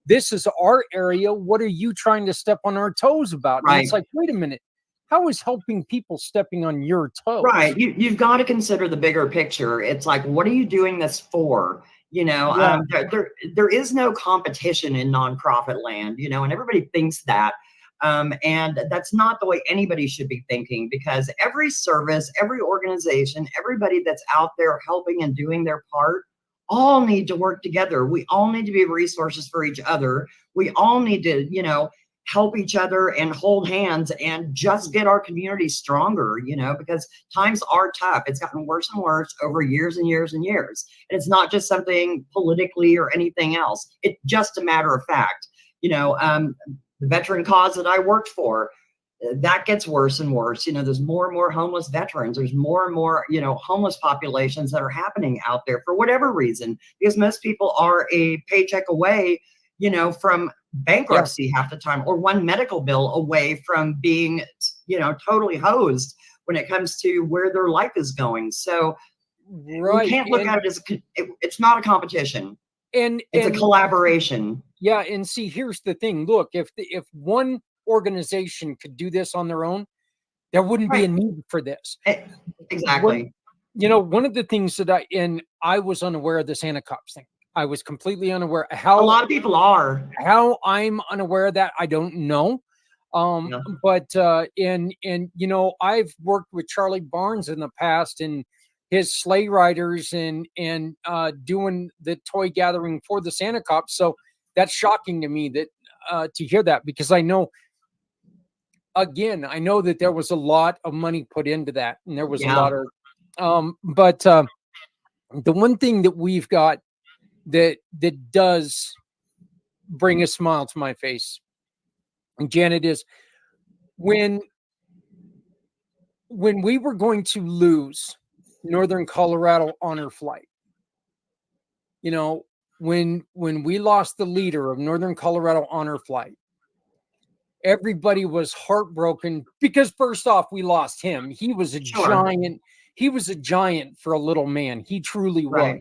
this is our area. What are you trying to step on our toes about? Right. And it's like, wait a minute. How is helping people stepping on your toes? Right. You've got to consider the bigger picture. It's like, what are you doing this for? There is no competition in nonprofit land, and everybody thinks that. And that's not the way anybody should be thinking, because every service, every organization, everybody that's out there helping and doing their part, all need to work together. We all need to be resources for each other. We all need to, help each other and hold hands and just get our community stronger, because times are tough. It's gotten worse and worse over years and years and years. And it's not just something politically or anything else. It's just a matter of fact. The veteran cause that I worked for, that gets worse and worse. There's more and more homeless veterans. There's more and more, homeless populations that are happening out there for whatever reason, because most people are a paycheck away, from bankruptcy half the time, or one medical bill away from being, totally hosed when it comes to where their life is going. So you can't look at it as it's not a competition. It's a collaboration. Yeah. And see, here's the thing. Look, if one organization could do this on their own, there wouldn't be a need for this. Exactly. One of the things that I was unaware of the Santa Cops thing. I was completely unaware. How a lot of people are. How I'm unaware of that, I don't know. But I've worked with Charlie Barnes in the past and his sleigh riders and doing the toy gathering for the Santa Cops. So that's shocking to me that to hear that, because I know that there was a lot of money put into that, and there was a lot of but the one thing that we've got that does bring a smile to my face, and Janet, is when we were going to lose Northern Colorado Honor Flight. When we lost the leader of Northern Colorado Honor Flight, everybody was heartbroken because, first off, we lost him. He was a giant. He was a giant for a little man. He truly was.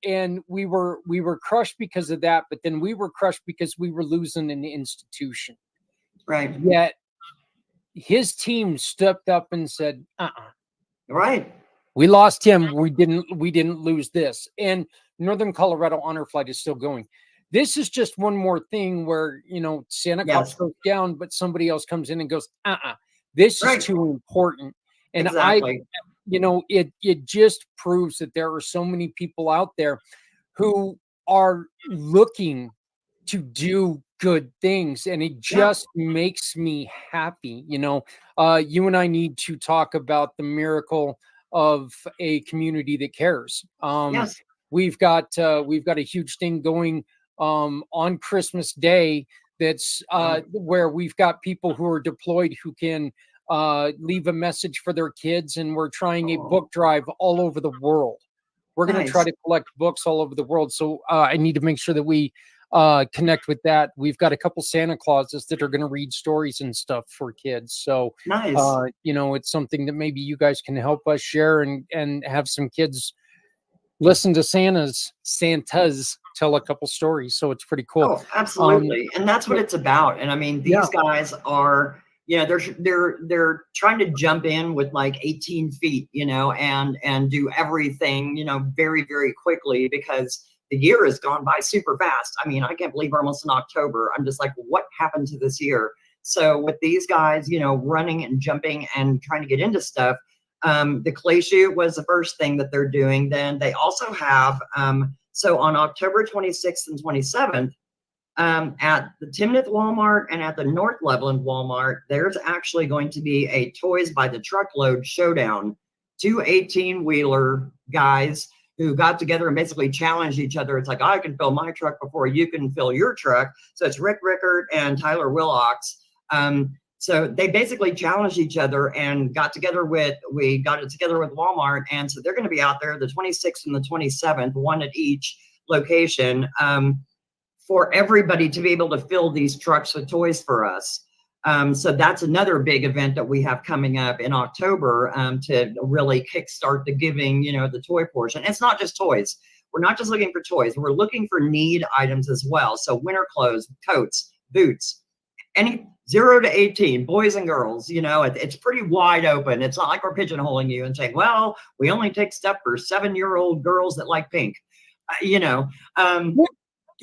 And we were crushed because of that, but then we were crushed because we were losing an institution. Right. Yet his team stepped up and said, right. We lost him. We didn't lose this. And Northern Colorado Honor Flight is still going. This is just one more thing where, Santa Cops goes down, but somebody else comes in and goes, this is too important. And exactly. It just proves that there are so many people out there who are looking to do good things, and it just makes me happy. You and I need to talk about the miracle of a community that cares. We've got a huge thing going on Christmas Day that's where we've got people who are deployed who can leave a message for their kids, and we're trying a book drive all over the world. We're going to try to collect books all over the world. So I need to make sure that we connect with that. We've got a couple Santa Clauses that are going to read stories and stuff for kids. So it's something that maybe you guys can help us share and have some kids listen to Santas tell a couple stories. So it's pretty cool. Oh, absolutely. And that's what it's about. And I mean, these guys are, they're trying to jump in with like 18 feet, and do everything, very, very quickly, because the year has gone by super fast. I mean, I can't believe we're almost in October. I'm just like, what happened to this year? So with these guys, running and jumping and trying to get into stuff, the clay shoot was the first thing that they're doing. Then they also have, so on October 26th and 27th, at the Timnath Walmart and at the North Leveland Walmart, there's actually going to be a Toys by the Truckload showdown. 2 18-wheeler guys who got together and basically challenged each other. It's like, I can fill my truck before you can fill your truck. So it's Rick Rickard and Tyler Willocks. So they basically challenged each other and got it together with Walmart. And so they're going to be out there the 26th and the 27th, one at each location, for everybody to be able to fill these trucks with toys for us. So that's another big event that we have coming up in October, to really kickstart the giving, the toy portion. It's not just toys. We're not just looking for toys. We're looking for need items as well. So winter clothes, coats, boots, any 0 to 18, boys and girls, it's pretty wide open. It's not like we're pigeonholing you and saying, well, we only take stuff for 7-year-old girls that like pink,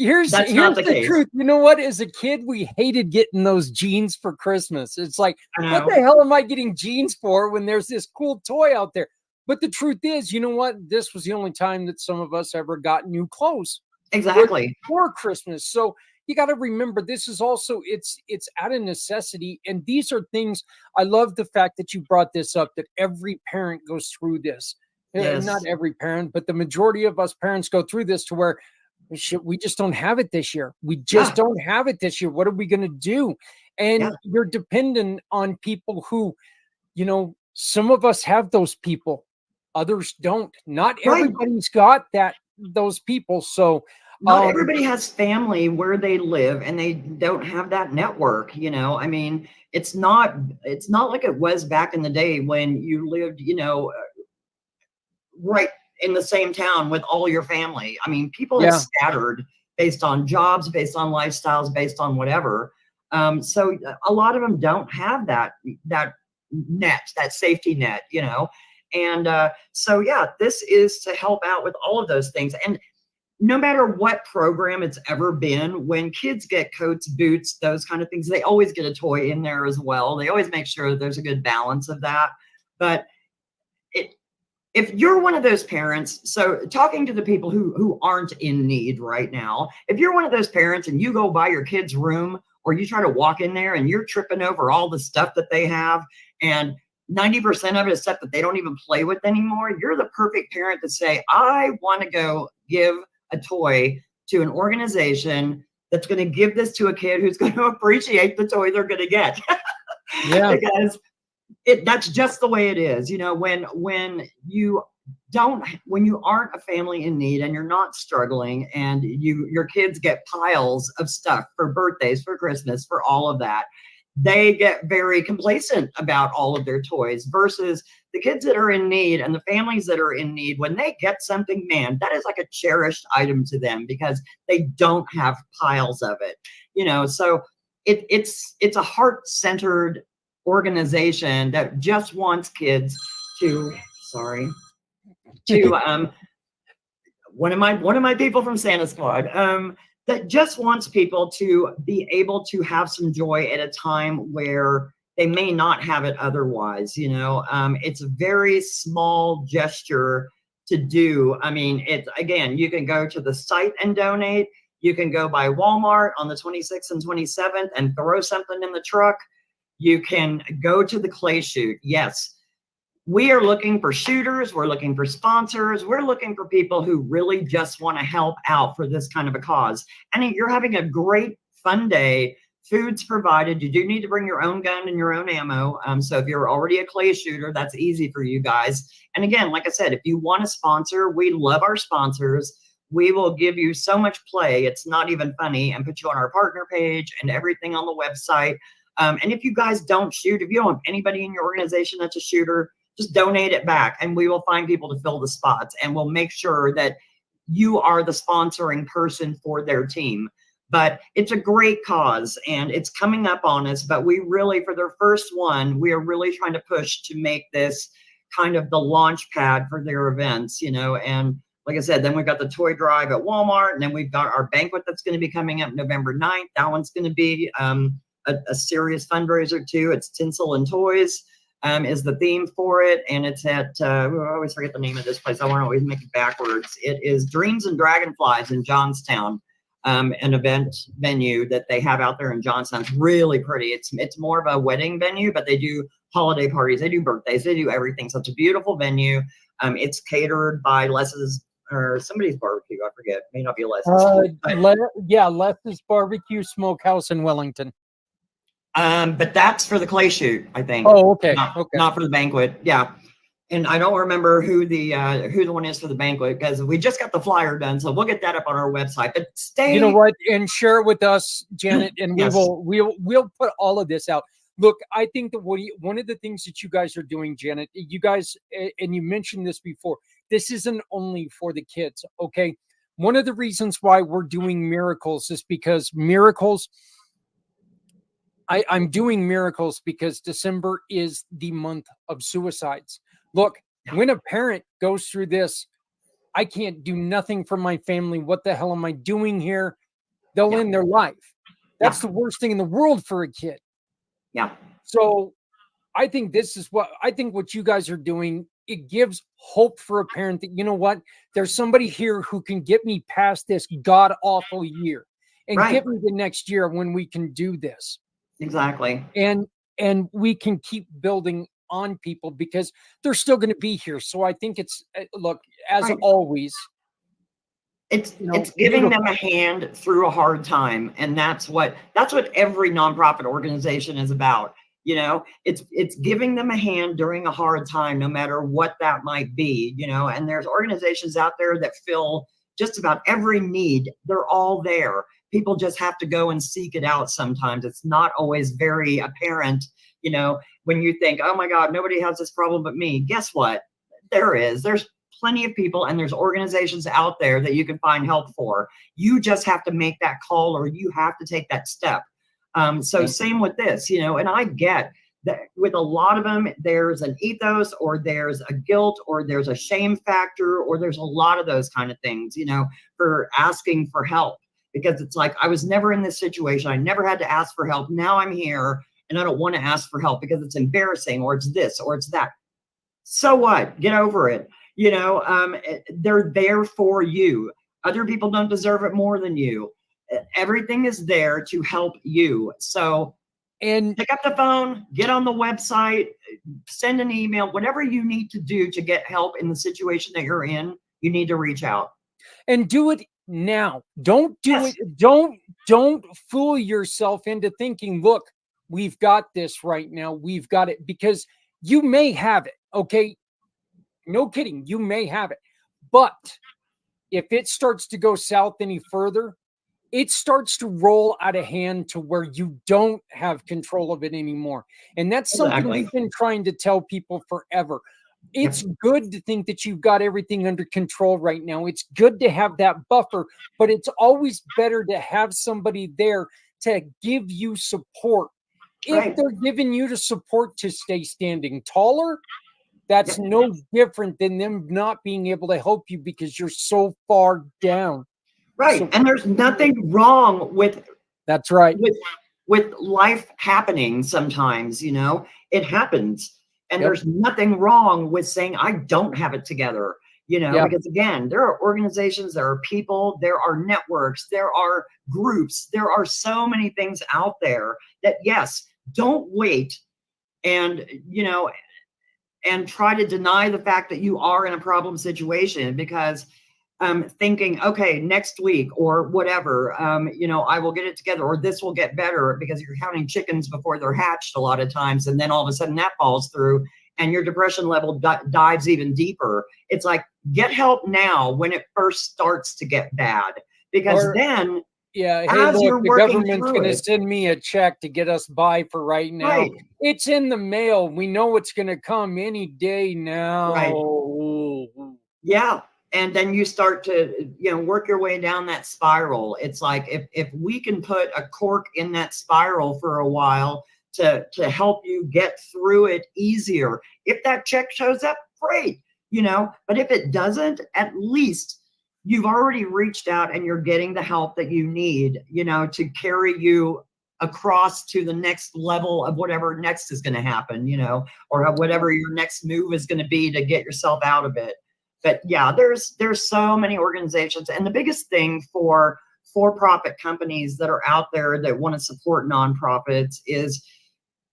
Here's the truth. You know what? As a kid, we hated getting those jeans for Christmas. It's like, what the hell am I getting jeans for when there's this cool toy out there? But the truth is, you know what? This was the only time that some of us ever got new clothes. Exactly. For Christmas. So, you got to remember, this is also, it's out of necessity. And these are things, I love the fact that you brought this up, that every parent goes through this. Yes. Not every parent, but the majority of us parents go through this, to where we just don't have it this year. We just don't have it this year. What are we going to do? And you're dependent on people who, you know, some of us have those people, others don't. Not everybody's got those people. So not everybody has family where they live, and they don't have that network. You know, I mean, it's not like it was back in the day when you lived, you know, right in the same town with all your family. I mean, people have scattered based on jobs, based on lifestyles, based on whatever. So a lot of them don't have that net, that safety net, you know. And so this is to help out with all of those things. And no matter what program it's ever been, when kids get coats, boots, those kind of things, they always get a toy in there as well. They always make sure that there's a good balance of that. But if you're one of those parents, so talking to the people who aren't in need right now, if you're one of those parents and you go by your kid's room, or you try to walk in there and you're tripping over all the stuff that they have, and 90% of it is stuff that they don't even play with anymore, you're the perfect parent to say, I want to go give a toy to an organization that's going to give this to a kid who's going to appreciate the toy they're going to get. Because that's just the way it is. You know, when you aren't a family in need and you're not struggling, and your kids get piles of stuff for birthdays, for Christmas, for all of that, they get very complacent about all of their toys, versus the kids that are in need and the families that are in need. When they get something, man, that is like a cherished item to them, because they don't have piles of it, you know. So it's a heart-centered organization that just wants kids to one of my people from Santa Squad, that just wants people to be able to have some joy at a time where they may not have it otherwise. You know, it's a very small gesture to do. I mean, again, you can go to the site and donate. You can go by Walmart on the 26th and 27th and throw something in the truck. You can go to the clay shoot. Yes, we are looking for shooters. We're looking for sponsors. We're looking for people who really just want to help out for this kind of a cause. And you're having a great fun day. Food's provided. You do need to bring your own gun and your own ammo. So if you're already a clay shooter, that's easy for you guys. And again, like I said, if you want to sponsor, we love our sponsors. We will give you so much play, it's not even funny, and put you on our partner page and everything on the website. And if you guys don't shoot, if you don't have anybody in your organization that's a shooter, just donate it back, and we will find people to fill the spots, and we'll make sure that you are the sponsoring person for their team. But it's a great cause, and it's coming up on us. But we really, for their first one, we are really trying to push to make this kind of the launch pad for their events, you know. And like I said, then we've got the toy drive at Walmart, and then we've got our banquet that's going to be coming up November 9th. That one's going to be a serious fundraiser too. It's Tinsel and Toys is the theme for it, and it's at I always forget the name of this place. I want to always make it backwards. It is Dreams and Dragonflies in Johnstown, an event venue that they have out there in Johnstown. It's really pretty. It's more of a wedding venue, but they do holiday parties, they do birthdays, they do everything. So it's a beautiful venue. It's catered by Les's or somebody's barbecue. I forget. May not be Les's. Les's Barbecue Smokehouse in Wellington. But that's for the clay shoot, I think. Oh, okay. Not for the banquet. Yeah. And I don't remember who the one is for the banquet, because we just got the flyer done, so we'll get that up on our website. But you know what, and share it with us, Janet, and we'll put all of this out. Look, I think that one of the things that you guys are doing, Janet, you guys, and you mentioned this before, this isn't only for the kids. Okay, one of the reasons why we're doing miracles is because miracles. I'm doing miracles because December is the month of suicides. Look, when a parent goes through this, I can't do nothing for my family. What the hell am I doing here? They'll end their life. That's the worst thing in the world for a kid. Yeah. So I think what you guys are doing, it gives hope for a parent that, you know what, there's somebody here who can get me past this god awful year. and Right. give me the next year when we can do this. Exactly. And we can keep building on people because they're still going to be here. So I think it's, look, as Right. always, It's you know, it's giving them beautiful. a hand through a hard time, and that's what every nonprofit organization is about. You know, it's giving them a hand during a hard time, no matter what that might be. You know, and there's organizations out there that fill just about every need. They're all there. People just have to go and seek it out. Sometimes it's not always very apparent. You know, when you think, oh my God, nobody has this problem but me. Guess what? There is. There's plenty of people and there's organizations out there that you can find help for. You just have to make that call, or you have to take that step. So same with this, you know, and I get that with a lot of them, there's an ethos, or there's a guilt, or there's a shame factor, or there's a lot of those kind of things, you know, for asking for help, because it's like, I was never in this situation. I never had to ask for help. Now I'm here and I don't want to ask for help because it's embarrassing, or it's this, or it's that. So what? Get over it. You know, they're there for you. Other people don't deserve it more than you. Everything is there to help you. So And pick up the phone, get on the website, send an email, whatever you need to do to get help in the situation that you're in, you need to reach out. and do it now. Don't do Yes. it. Don't fool yourself into thinking, look, we've got this right now. We've got it, because you may have it. Okay. No kidding. You may have it. But if it starts to go south any further, it starts to roll out of hand to where you don't have control of it anymore. And that's something Exactly. we've been trying to tell people forever. Yep. It's good to think that you've got everything under control right now. It's good to have that buffer, but it's always better to have somebody there to give you support. If Right. they're giving you the support to stay standing taller, that's Yep. no different than them not being able to help you because you're so far down. Right. So And there's nothing wrong with that's right. with life happening sometimes, you know, it happens. And Yep. there's nothing wrong with saying, I don't have it together, you know, Yeah. because again, there are organizations, there are people, there are networks, there are groups, there are so many things out there that, yes, don't wait and, you know, and try to deny the fact that you are in a problem situation, because thinking, okay, next week or whatever, you know, I will get it together, or this will get better, because you're counting chickens before they're hatched a lot of times. And then all of a sudden that falls through and your depression level dives even deeper. It's like, get help now when it first starts to get bad, because Or- then Yeah. Hey, as look, you're the working government's through going to it, send me a check to get us by for right now. right, It's in the mail. We know it's going to come any day now. Right. yeah. And then you start to, you know, work your way down that spiral. It's like, if we can put a cork in that spiral for a while to help you get through it easier. If that check shows up, great, you know, but if it doesn't, at least you've already reached out and you're getting the help that you need, you know, to carry you across to the next level of whatever next is going to happen, you know, or whatever your next move is going to be to get yourself out of it. But yeah, there's so many organizations, and the biggest thing for for-profit companies that are out there that want to support nonprofits is,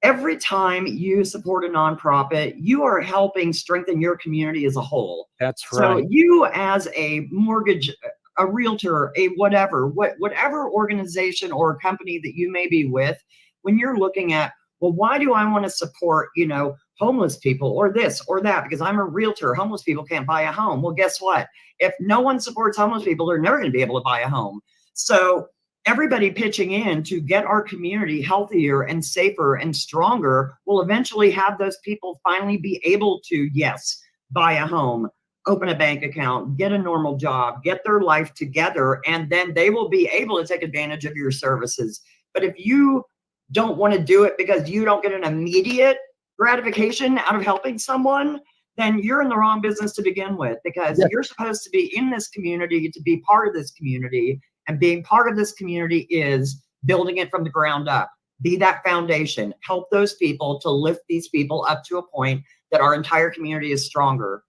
every time you support a nonprofit, you are helping strengthen your community as a whole. That's So right. you, as a mortgage, a realtor, a whatever organization or company that you may be with, when you're looking at, well, why do I want to support, you know, homeless people or this or that? Because I'm a realtor, homeless people can't buy a home. Well, guess what? If no one supports homeless people, they're never going to be able to buy a home. So everybody pitching in to get our community healthier and safer and stronger will eventually have those people finally be able to, yes, buy a home, open a bank account, get a normal job, get their life together, and then they will be able to take advantage of your services. But if you don't want to do it because you don't get an immediate gratification out of helping someone, then you're in the wrong business to begin with, because Yeah. you're supposed to be in this community to be part of this community. And being part of this community is building it from the ground up. Be that foundation. Help those people to lift these people up to a point that our entire community is stronger.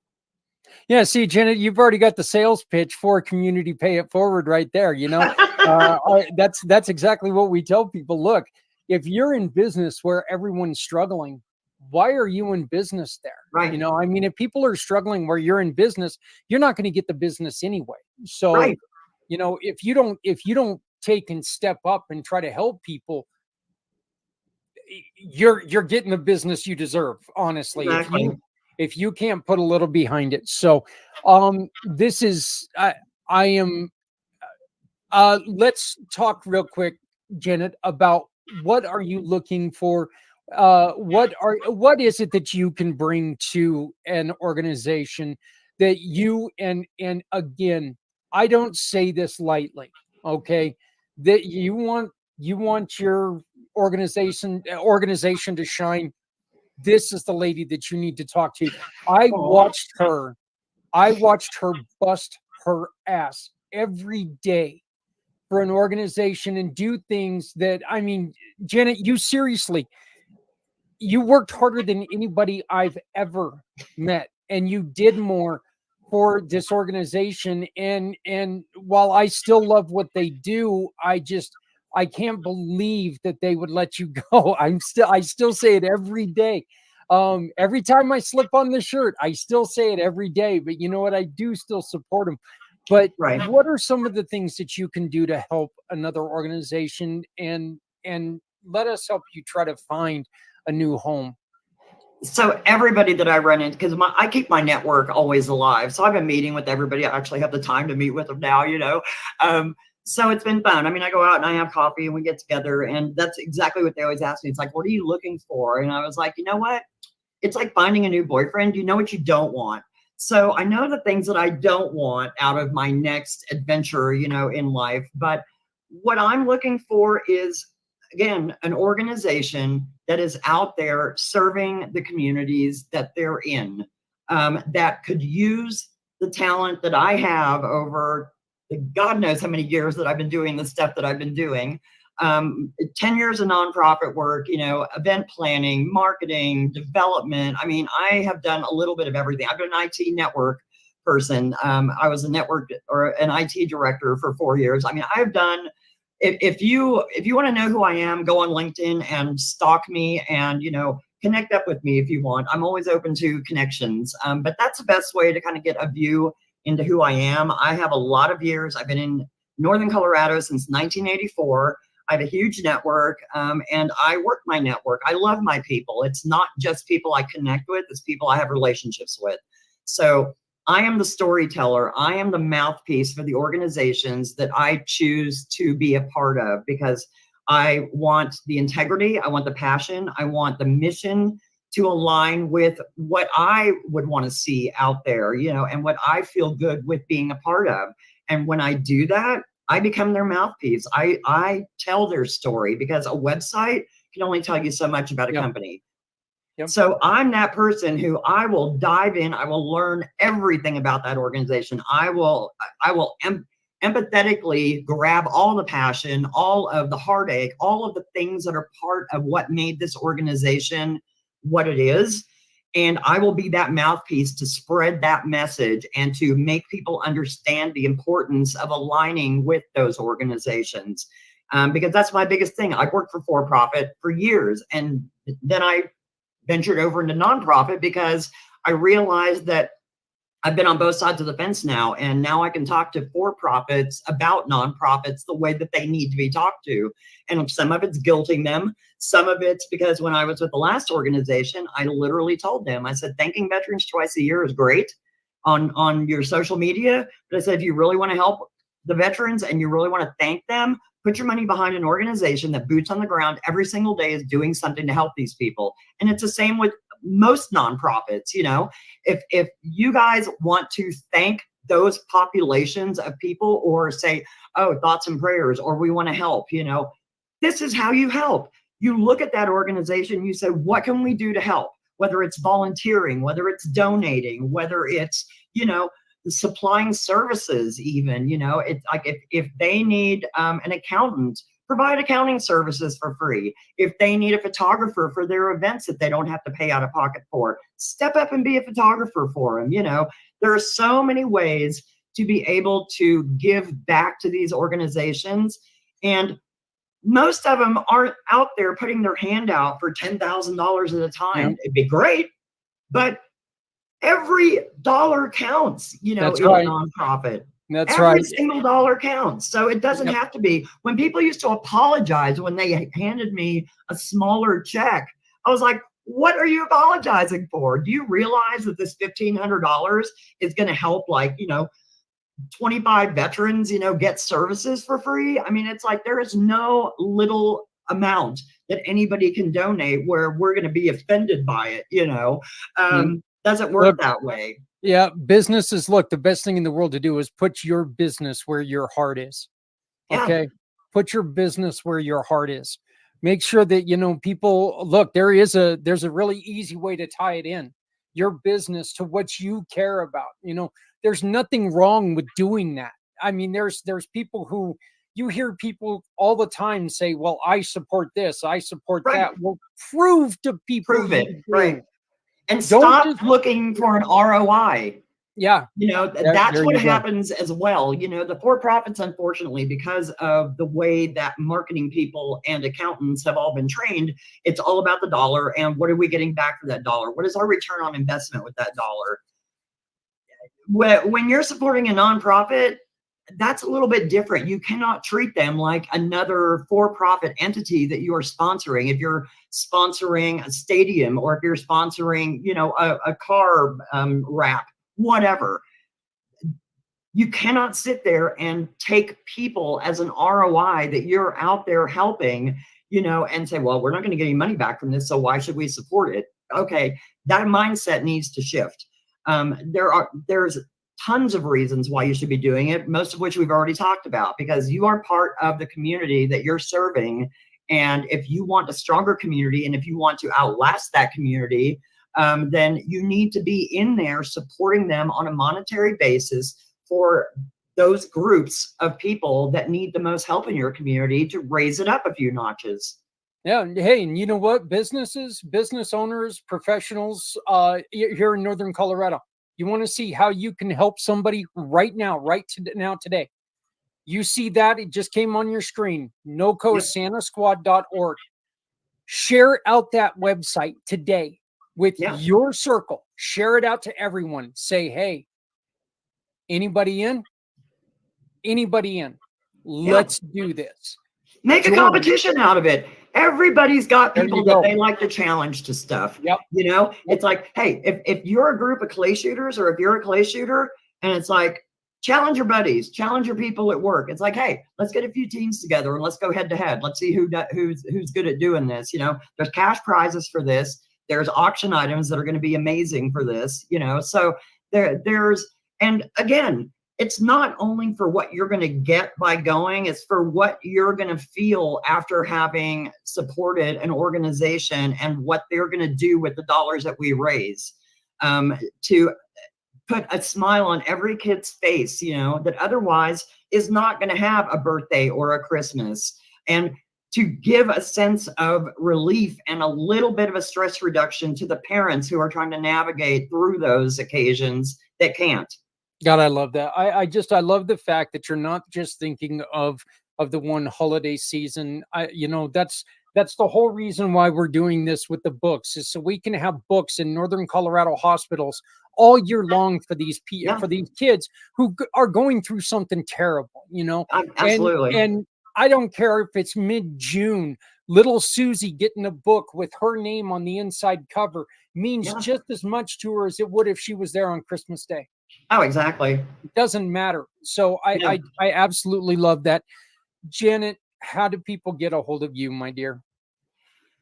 Yeah, see, Janet, you've already got the sales pitch for Community Pay It Forward right there. You know, That's exactly what we tell people. Look, if you're in business where everyone's struggling, why are you in business there? Right. You know, I mean, if people are struggling where you're in business, you're not going to get the business anyway. So, Right. you know, if you don't take and step up and try to help people, you're getting the business you deserve, honestly. Exactly. If you can't put a little behind it. So this is I am let's talk real quick, Janet, about what are you looking for? What is it that you can bring to an organization that you, and again, I don't say this lightly, okay? That you want your organization to shine. This is the lady that you need to talk to. I watched her bust her ass every day for an organization and do things that, I mean, Janet, you seriously, you worked harder than anybody I've ever met, and you did more for this organization. And while I still love what they do, I can't believe that they would let you go. I still say it every day. Every time I slip on the shirt, I still say it every day. But you know what? I do still support them. But Right. what are some of the things that you can do to help another organization, and let us help you try to find a new home? So everybody that I run into, because I keep my network always alive. So I've been meeting with everybody. I actually have the time to meet with them now, you know. So it's been fun. I mean, I go out and I have coffee and we get together, and that's exactly what they always ask me. It's like, what are you looking for? And I was like, you know what? It's like finding a new boyfriend. You know what you don't want. So I know the things that I don't want out of my next adventure, you know, in life. But what I'm looking for is, again, an organization that is out there serving the communities that they're in, that could use the talent that I have over God knows how many years that I've been doing the stuff that I've been doing. 10 years of nonprofit work, you know, event planning, marketing, development. I mean, I have done a little bit of everything. I've been an IT network person. I was a network or an IT director for 4 years. I mean, I've done, if you want to know who I am, go on LinkedIn and stalk me and, you know, connect up with me if you want. I'm always open to connections. But that's the best way to kind of get a view into who I am. I have a lot of years. I've been in Northern Colorado since 1984. I have a huge network, and I work my network. I love my people. It's not just people I connect with, it's people I have relationships with. So I am the storyteller. I am the mouthpiece for the organizations that I choose to be a part of, because I want the integrity, I want the passion, I want the mission to align with what I would want to see out there, you know, and what I feel good with being a part of. And when I do that, I become their mouthpiece. I tell their story, because a website can only tell you so much about a company. Yep. So I'm that person who I will dive in. I will learn everything about that organization. I will empathetically grab all the passion, all of the heartache, all of the things that are part of what made this organization what it is. And I will be that mouthpiece to spread that message and to make people understand the importance of aligning with those organizations. Because that's my biggest thing. I've worked for profit for years, and then I ventured over into nonprofit because I realized that I've been on both sides of the fence now, and now I can talk to for-profits about nonprofits the way that they need to be talked to. And some of it's guilting them. Some of it's because when I was with the last organization, I literally told them, I said, thanking veterans twice a year is great on your social media. But I said, if you really want to help the veterans and you really want to thank them, put your money behind an organization that boots on the ground every single day is doing something to help these people. And it's the same with most nonprofits. You know, if you guys want to thank those populations of people, or say, oh, thoughts and prayers, or we want to help, you know, this is how you help. You look at that organization, you say, what can we do to help? Whether it's volunteering, whether it's donating, whether it's, you know, supplying services, even, you know, it's like if they need an accountant, provide accounting services for free. If they need a photographer for their events that they don't have to pay out of pocket for, step up and be a photographer for them. You know, there are so many ways to be able to give back to these organizations. And most of them aren't out there putting their hand out for $10,000 at a time. Yeah. It'd be great, but every dollar counts, you know, That's in right. a nonprofit. That's Every right. single dollar counts. So it doesn't have to be. When people used to apologize when they handed me a smaller check, I was like, what are you apologizing for? Do you realize that this $1,500 is going to help, like, you know, 25 veterans, you know, get services for free? I mean, it's like there is no little amount that anybody can donate where we're going to be offended by it, you know. Doesn't work Look, that way. Yeah, businesses, look, the best thing in the world to do is put your business where your heart is. Yeah. Okay. Put your business where your heart is. Make sure that, you know, people look, there's a really easy way to tie it in, your business to what you care about. You know, there's nothing wrong with doing that. I mean, there's people who, you hear people all the time say, well, I support this, I support Right. that. Well, prove to people Prove it. you do. Right. And Don't stop just- looking for an ROI. Yeah. You know, There that's what you go. happens as well. You know, the for-profits, unfortunately, because of the way that marketing people and accountants have all been trained, it's all about the dollar and what are we getting back for that dollar? What is our return on investment with that dollar? When you're supporting a nonprofit, that's a little bit different. You cannot treat them like another for-profit entity that you are sponsoring. If you're sponsoring a stadium, or if you're sponsoring, you know, a car wrap, whatever, you cannot sit there and take people as an ROI that you're out there helping, you know, and say, well, we're not going to get any money back from this, so why should we support it? Okay, that mindset needs to shift. There's tons of reasons why you should be doing it, most of which we've already talked about, because you are part of the community that you're serving. And if you want a stronger community, and if you want to outlast that community, then you need to be in there supporting them on a monetary basis for those groups of people that need the most help in your community to raise it up a few notches. Yeah. And hey, and you know what? Businesses, business owners, professionals here in Northern Colorado, you want to see how you can help somebody right now, today. You see that? It just came on your screen. NoCoSantaSquad.org. Share out that website today with your circle. Share it out to everyone. Say, hey, anybody in? Anybody in? Let's do this. Make a competition out of it. Everybody's got people that they like to challenge to stuff. Yep. You know, it's like, hey, if you're a group of clay shooters, or if you're a clay shooter, and it's like, challenge your buddies, challenge your people at work. It's like, hey, let's get a few teams together and let's go head to head. Let's see who's good at doing this. You know, there's cash prizes for this. There's auction items that are going to be amazing for this. You know, so there's, and again, it's not only for what you're going to get by going, it's for what you're going to feel after having supported an organization and what they're going to do with the dollars that we raise, to put a smile on every kid's face, you know, that otherwise is not going to have a birthday or a Christmas, and to give a sense of relief and a little bit of a stress reduction to the parents who are trying to navigate through those occasions that can't. God, I love that. I love the fact that you're not just thinking of the one holiday season. You know, that's the whole reason why we're doing this with the books, is so we can have books in Northern Colorado hospitals all year long for these for these kids who are going through something terrible, you know. Absolutely. And I don't care if it's mid-June, little Susie getting a book with her name on the inside cover means just as much to her as it would if she was there on Christmas Day. Oh, exactly. It doesn't matter. So I absolutely love that. Janet, how do people get a hold of you, my dear?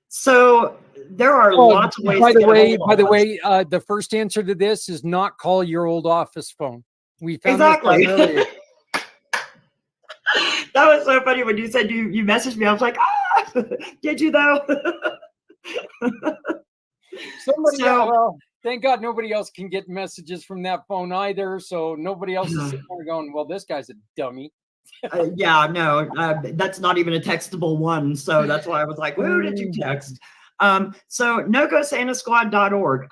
So there are lots of ways. By the way, the first answer to this is not call your old office phone. We found this out earlier. That was so funny when you said you messaged me. I was like, did you though? Well, thank God nobody else can get messages from that phone either. So nobody else is sitting there going, well, this guy's a dummy. Yeah, no, that's not even a textable one. So that's why I was like, who did you text? So NoCoSantaSquad.org.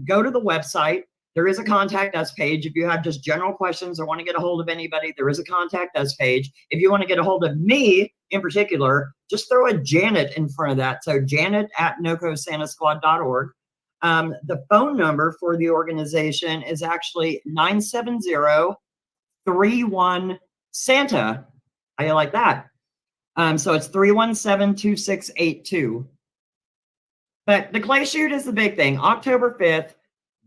Go to the website. There is a contact us page. If you have just general questions or want to get a hold of anybody, there is a contact us page. If you want to get a hold of me in particular, just throw a Janet in front of that. So janet@nocosantasquad.org. The phone number for the organization is actually 970-31-SANTA. How you like that? So it's 317-2682. But the clay shoot is the big thing. October 5th,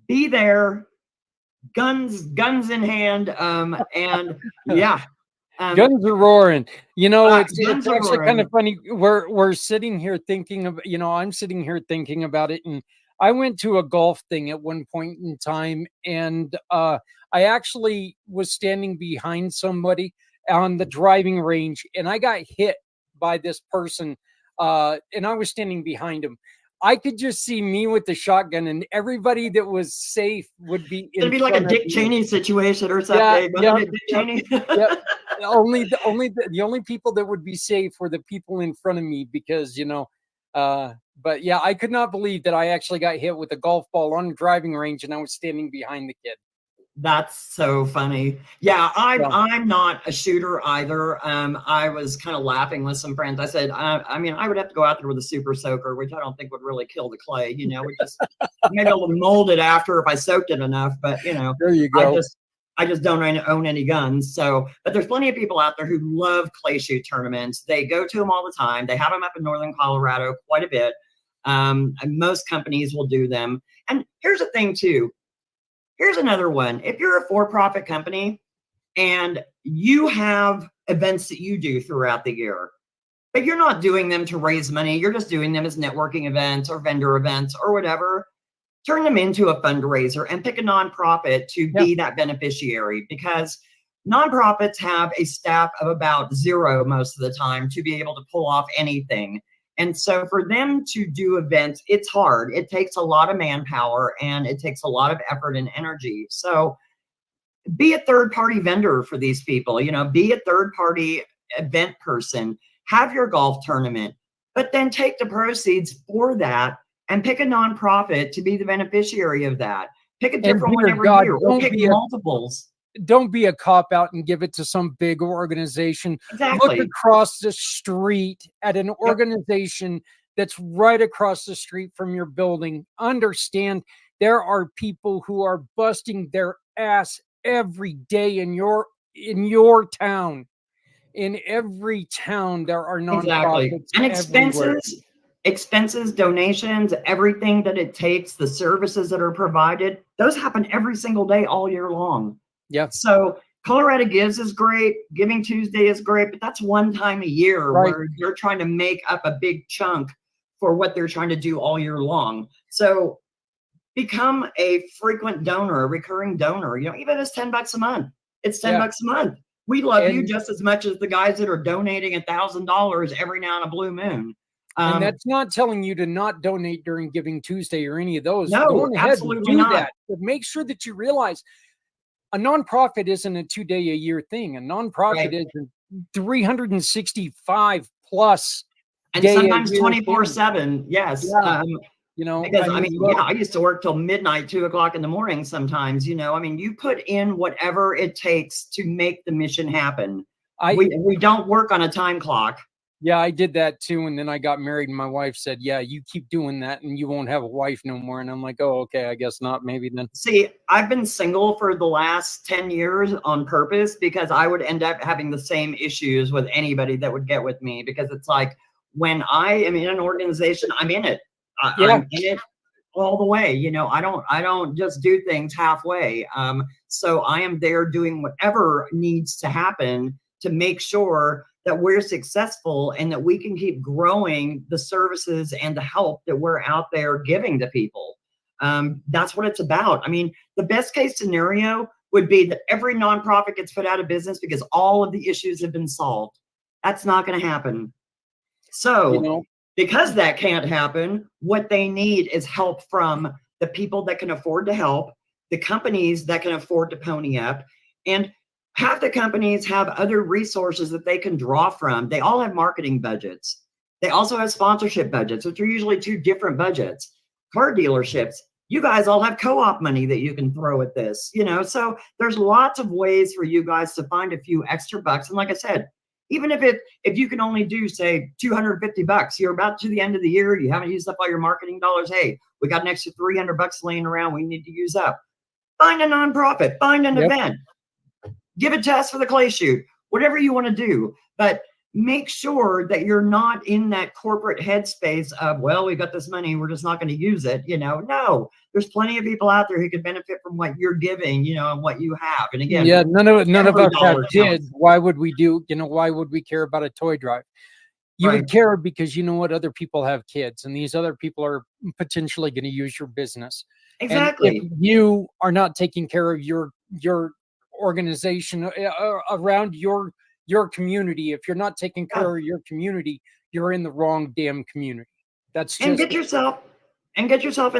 be there, guns in hand, and yeah. Guns are roaring. You know, it's guns are actually kind of roaring. funny. We're sitting here thinking of, you know, I'm sitting here thinking about it, and I went to a golf thing at one point in time, and I actually was standing behind somebody on the driving range, and I got hit by this person, and I was standing behind him. I could just see me with the shotgun, and everybody that was safe would be in It'd be like a front of Dick me. Cheney situation or something. Yeah, Dick Cheney? Yep. The only people that would be safe were the people in front of me, because, you know, but yeah, I could not believe that I actually got hit with a golf ball on the driving range, and I was standing behind the kid. That's so funny. Yeah, I'm not a shooter either. I was kind of laughing with some friends. I said, I mean, I would have to go out there with a super soaker, which I don't think would really kill the clay. You know, we just maybe able to mold it after if I soaked it enough. But you know, There you go. I just don't own any guns. So, but there's plenty of people out there who love clay shoot tournaments. They go to them all the time. They have them up in northern Colorado quite a bit. And most companies will do them. And here's the thing too. Here's another one. If you're a for-profit company and you have events that you do throughout the year, but you're not doing them to raise money, you're just doing them as networking events or vendor events or whatever, turn them into a fundraiser and pick a nonprofit to be that beneficiary, because nonprofits have a staff of about 0 most of the time to be able to pull off anything. And so for them to do events, it's hard. It takes a lot of manpower and it takes a lot of effort and energy. So be a third-party vendor for these people, you know, be a third-party event person, have your golf tournament, but then take the proceeds for that and pick a nonprofit to be the beneficiary of that. Pick a different one every year, or pick multiples. Don't be a cop out and give it to some big organization. Exactly. Look across the street at an organization that's right across the street from your building. Understand there are people who are busting their ass every day in your town. In every town, there are nonprofits. And expenses, donations, everything that it takes, the services that are provided, those happen every single day all year long. Yeah. So Colorado Gives is great. Giving Tuesday is great, but that's one time a year where you're trying to make up a big chunk for what they're trying to do all year long. So become a frequent donor, a recurring donor. You know, even if it's $10 a month, it's $10 a month. We love you just as much as the guys that are donating $1,000 every now and a blue moon. And that's not telling you to not donate during Giving Tuesday or any of those. No, go ahead absolutely and do not. that. But make sure that you realize a nonprofit isn't a 2-day-a-year thing. A nonprofit is 365 plus, and sometimes 24/7. Yes. You know, because I mean, I used to work till midnight, 2 o'clock in the morning sometimes. You know, I mean, you put in whatever it takes to make the mission happen. We don't work on a time clock. Yeah, I did that too. And then I got married and my wife said, yeah, you keep doing that and you won't have a wife no more. And I'm like, oh, okay, I guess not. Maybe then. See, I've been single for the last 10 years on purpose, because I would end up having the same issues with anybody that would get with me, because it's like, when I am in an organization, I'm in it. I'm in it all the way. You know, I don't just do things halfway. So I am there doing whatever needs to happen to make sure that we're successful and that we can keep growing the services and the help that we're out there giving to people. That's what it's about. I mean, the best case scenario would be that every nonprofit gets put out of business because all of the issues have been solved. That's not going to happen. So because that can't happen, what they need is help from the people that can afford to help, the companies that can afford to pony up, and half the companies have other resources that they can draw from. They all have marketing budgets. They also have sponsorship budgets, which are usually 2 different budgets. Car dealerships you guys all have co-op money that you can throw at this, you know? So there's lots of ways for you guys to find a few extra bucks. And like I said, even if you can only do, say, 250 bucks, you're about to the end of the year, you haven't used up all your marketing dollars. Hey, we got an extra 300 bucks laying around we need to use up. Find a nonprofit, find an event, give a test for the clay shoot, whatever you want to do. But make sure that you're not in that corporate headspace of, well, we got this money, we're just not going to use it. You know, no, there's plenty of people out there who could benefit from what you're giving, you know, and what you have. And again, yeah, none of us have dollar kids. counts. Why would we do, you know, why would we care about a toy drive? You Right. would care because you know what, other people have kids, and these other people are potentially going to use your business. Exactly. And if you are not taking care of your organization around your community, if you're not taking care of your community, you're in the wrong damn community. That's just And get yourself in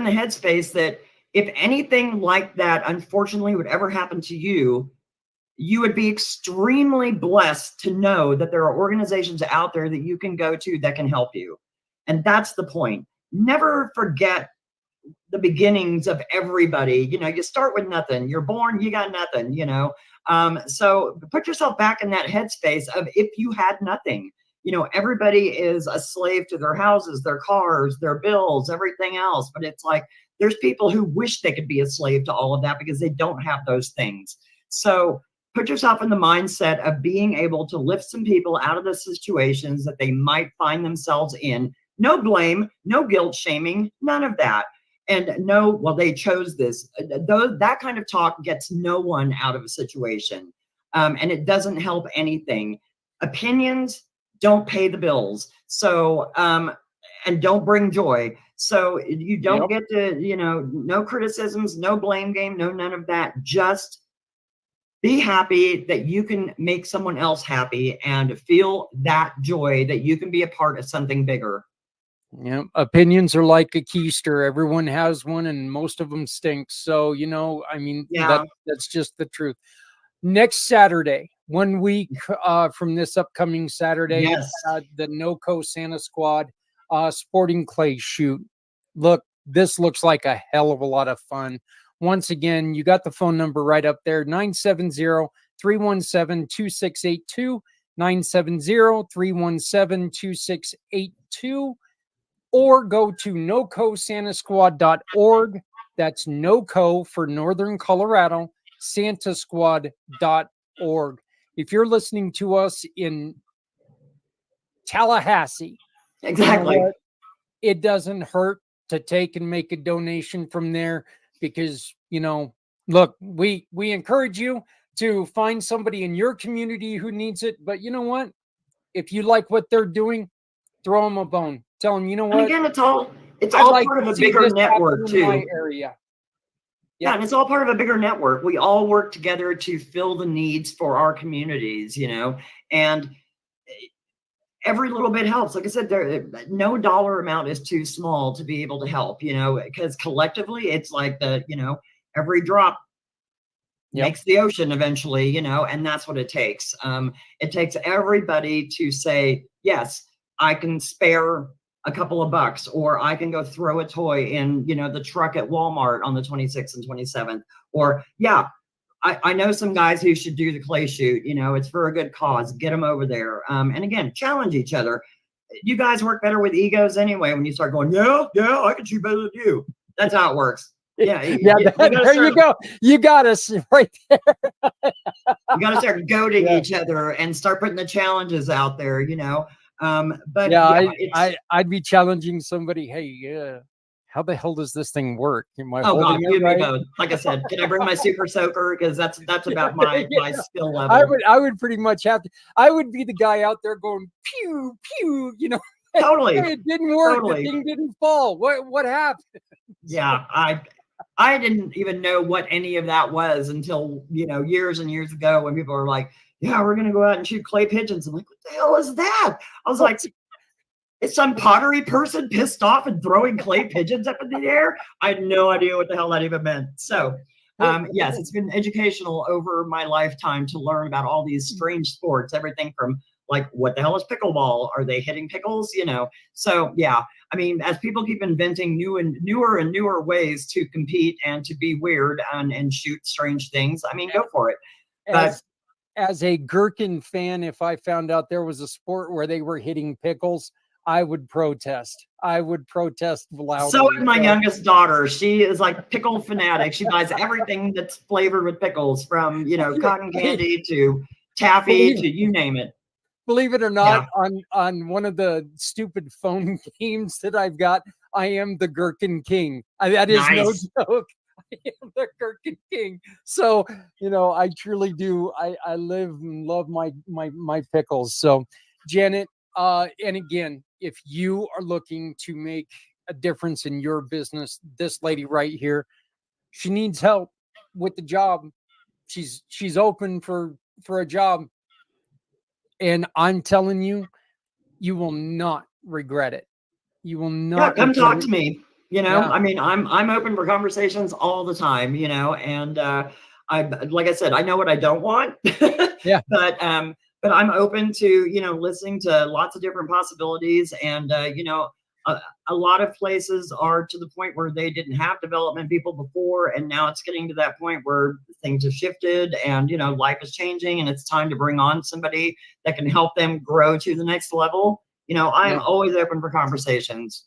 the headspace that if anything like that unfortunately would ever happen to you, you would be extremely blessed to know that there are organizations out there that you can go to that can help you. And that's the point. Never forget the beginnings of everybody. You know, you start with nothing. You're born, you got nothing, you know. So put yourself back in that headspace of if you had nothing. You know, everybody is a slave to their houses, their cars, their bills, everything else. But it's like there's people who wish they could be a slave to all of that because they don't have those things. So put yourself in the mindset of being able to lift some people out of the situations that they might find themselves in. No blame, no guilt shaming, none of that. And no, well, they chose this. That kind of talk gets no one out of a situation. And it doesn't help anything. Opinions don't pay the bills. So, and don't bring joy. So you don't get to, you know, no criticisms, no blame game, no none of that. Just be happy that you can make someone else happy and feel that joy that you can be a part of something bigger. Yeah, opinions are like a keister. Everyone has one, and most of them stink. So, you know, I mean, that's just the truth. Next Saturday, 1 week from this upcoming Saturday, the NOCO Santa Squad sporting clay shoot. Look, this looks like a hell of a lot of fun. Once again, you got the phone number right up there, 970-317-2682, 970-317-2682. Or go to nocosantasquad.org. That's NOCO for Northern Colorado, santasquad.org. If you're listening to us in Tallahassee, exactly, you know, it doesn't hurt to take and make a donation from there because, you know, look, we encourage you to find somebody in your community who needs it. But you know what? If you like what they're doing, throw them a bone. Tell them, you know what? And again, it's all part of a bigger network too. My area. Yeah, and it's all part of a bigger network. We all work together to fill the needs for our communities, you know, and every little bit helps. Like I said, no dollar amount is too small to be able to help, you know, because collectively it's like every drop makes the ocean eventually, you know, and that's what it takes. It takes everybody to say, yes, I can spare a couple of bucks, or I can go throw a toy in, you know, the truck at Walmart on the 26th and 27th, or I know some guys who should do the clay shoot, you know, it's for a good cause, get them over there. And again, challenge each other. You guys work better with egos anyway. When you start going, yeah, I can shoot better than you. That's how it works. Yeah. There you go. You got us right there. You got to start goading each other and start putting the challenges out there, you know. But I'd be challenging somebody. Hey, how the hell does this thing work? You and me both. Like I said, can I bring my super soaker? Because that's about my skill level. I would pretty much have to. I would be the guy out there going pew pew. You know, totally. It didn't work. The thing didn't fall. What happened? Yeah, I didn't even know what any of that was until, you know, years and years ago when people were like, yeah, we're going to go out and shoot clay pigeons. I'm like, what the hell is that? I was like, is some pottery person pissed off and throwing clay pigeons up in the air? I had no idea what the hell that even meant. So, yes, it's been educational over my lifetime to learn about all these strange sports, everything from like, what the hell is pickleball? Are they hitting pickles? You know, so yeah, I mean, as people keep inventing newer and newer ways to compete and to be weird and shoot strange things, I mean, go for it. But As a Gherkin fan, if I found out there was a sport where they were hitting pickles, I would protest. I would protest loudly. So is my youngest daughter. She is like pickle fanatic. She buys everything that's flavored with pickles, from, you know, cotton candy to taffy to you name it. Believe it or not, on one of the stupid phone games that I've got, I am the Gherkin King. That is Nice. no joke. I am the Gherkin King. So, you know, I truly do. I live and love my pickles. So, Janet, and again, if you are looking to make a difference in your business, this lady right here, she needs help with the job. She's open for a job. And I'm telling you, you will not regret it. You will not. Yeah, come talk to me. You know, Yeah. I mean, I'm open for conversations all the time, you know, and I, like I said, I know what I don't want. Yeah. But I'm open to, you know, listening to lots of different possibilities. And you know, a lot of places are to the point where they didn't have development people before, and now it's getting to that point where things have shifted, and, you know, life is changing, and it's time to bring on somebody that can help them grow to the next level. You know, I am always open for conversations.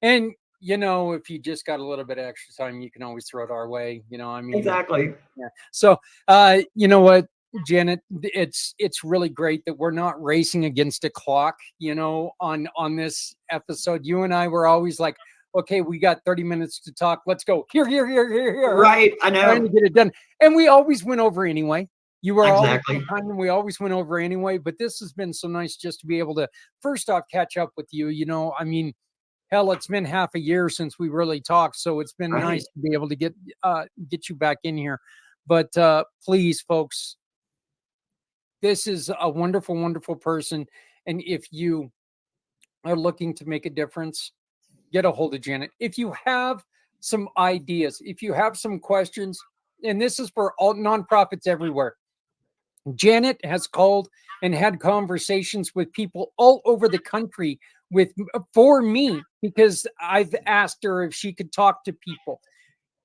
And, you know, if you just got a little bit of extra time, you can always throw it our way. You know, I mean, Exactly. yeah. So, you know what, Janet, it's really great that we're not racing against a clock, you know, on this episode. You and I were always like, okay, we got 30 minutes to talk. Let's go here. Right. I know. Trying to get it done. And we always went over anyway. You were Exactly. always on time, and we always went over anyway. But this has been so nice just to be able to, first off, catch up with you. You know, I mean, hell, it's been half a year since we really talked, so it's been nice to be able to get you back in here. But please, folks, this is a wonderful, wonderful person, and if you are looking to make a difference, get a hold of Janet. If you have some ideas, if you have some questions, and this is for all nonprofits everywhere, Janet has called and had conversations with people all over the country for me, because I've asked her if she could talk to people.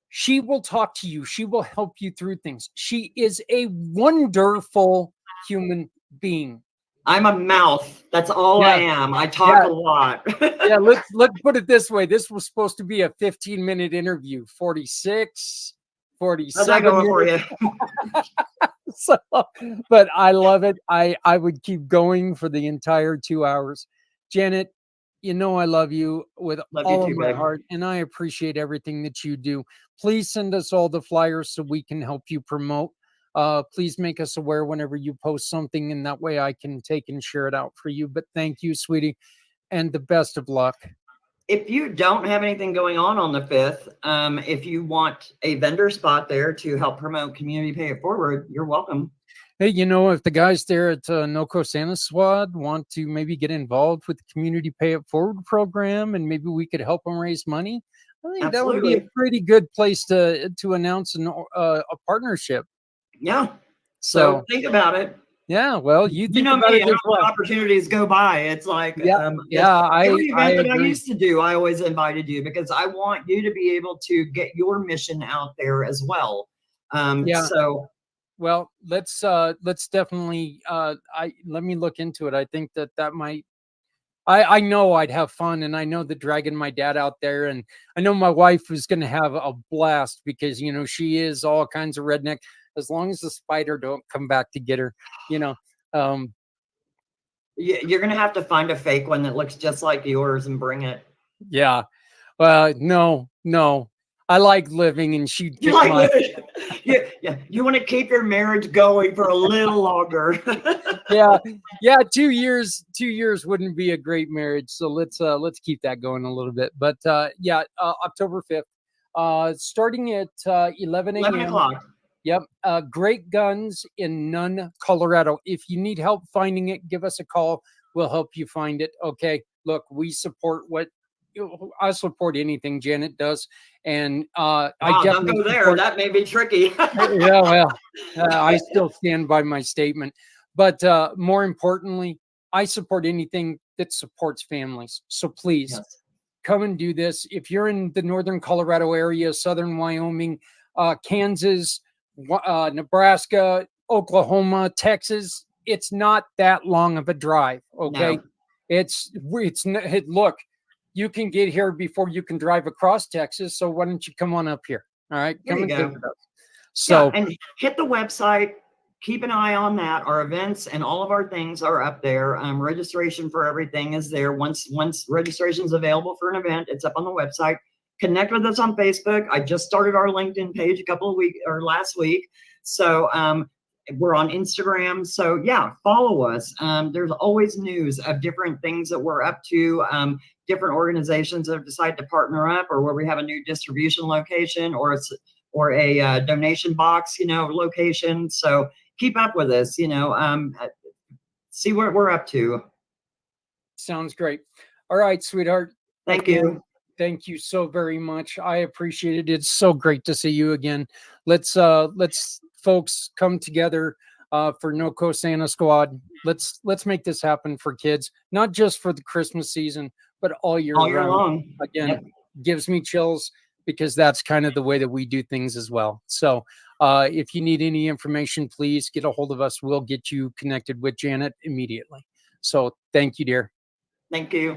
She will talk to you. She will help you through things. She is a wonderful human being. I'm a mouth. That's all I am. I talk a lot. Yeah, let's put it this way. This was supposed to be a 15-minute interview. 46, 47. How's that going for you? So, but I love it. I would keep going for the entire 2 hours. Janet, you know I love you with all of my heart, and I appreciate everything that you do. Please send us all the flyers so we can help you promote. Please make us aware whenever you post something, and that way I can take and share it out for you. But thank you, sweetie, and the best of luck. If you don't have anything going on the 5th, if you want a vendor spot there to help promote Community Pay It Forward, you're welcome. Hey, you know, if the guys there at NoCo Santa Squad want to maybe get involved with the Community Pay It Forward program, and maybe we could help them raise money, I think that would be a pretty good place to announce a partnership. Yeah. So think about it. Yeah, well, you know me, opportunities go by. It's like, every event that I used to do, I always invited you, because I want you to be able to get your mission out there as well. So, well, let's definitely, let me look into it. I think that might, I know I'd have fun, and I know that dragging my dad out there, and I know my wife is going to have a blast, because, you know, she is all kinds of redneck. As long as the spider don't come back to get her, you know. You're going to have to find a fake one that looks just like yours and bring it. Yeah. No. I like living, and she'd kick yeah. You want to keep your marriage going for a little longer. Yeah. 2 years wouldn't be a great marriage. So let's keep that going a little bit. But October 5th, starting at 11 a.m. 11 o'clock. Yep. Great Guns in Nunn, Colorado. If you need help finding it, give us a call. We'll help you find it. Okay. Look, we support I support anything Janet does. And I definitely don't go there. That may be tricky. Yeah, well, I still stand by my statement. But more importantly, I support anything that supports families. So please Yes. come and do this. If you're in the northern Colorado area, southern Wyoming, Kansas, Nebraska, Oklahoma, Texas, it's not that long of a drive. Okay. No. Look, you can get here before you can drive across Texas. So why don't you come on up here? All right. There Come you and go. visit us. So, yeah, and hit the website. Keep an eye on that. Our events and all of our things are up there. Registration for everything is there. Once registration is available for an event, it's up on the website. Connect with us on Facebook. I just started our LinkedIn page last week. So we're on Instagram. So yeah, follow us. There's always news of different things that we're up to. Different organizations that have decided to partner up, or where we have a new distribution location, or a donation box, location. So keep up with us, see what we're up to. sounds great. All right, sweetheart. Thank you. Thank you so very much. I appreciate it. It's so great to see you again. Let's folks come together for NoCo Santa Squad. Let's make this happen for kids, not just for the Christmas season, but all year round. Long. Again, Yep. gives me chills because that's kind of the way that we do things as well. So if you need any information, please get a hold of us. We'll get you connected with Janet immediately. So thank you, dear. Thank you.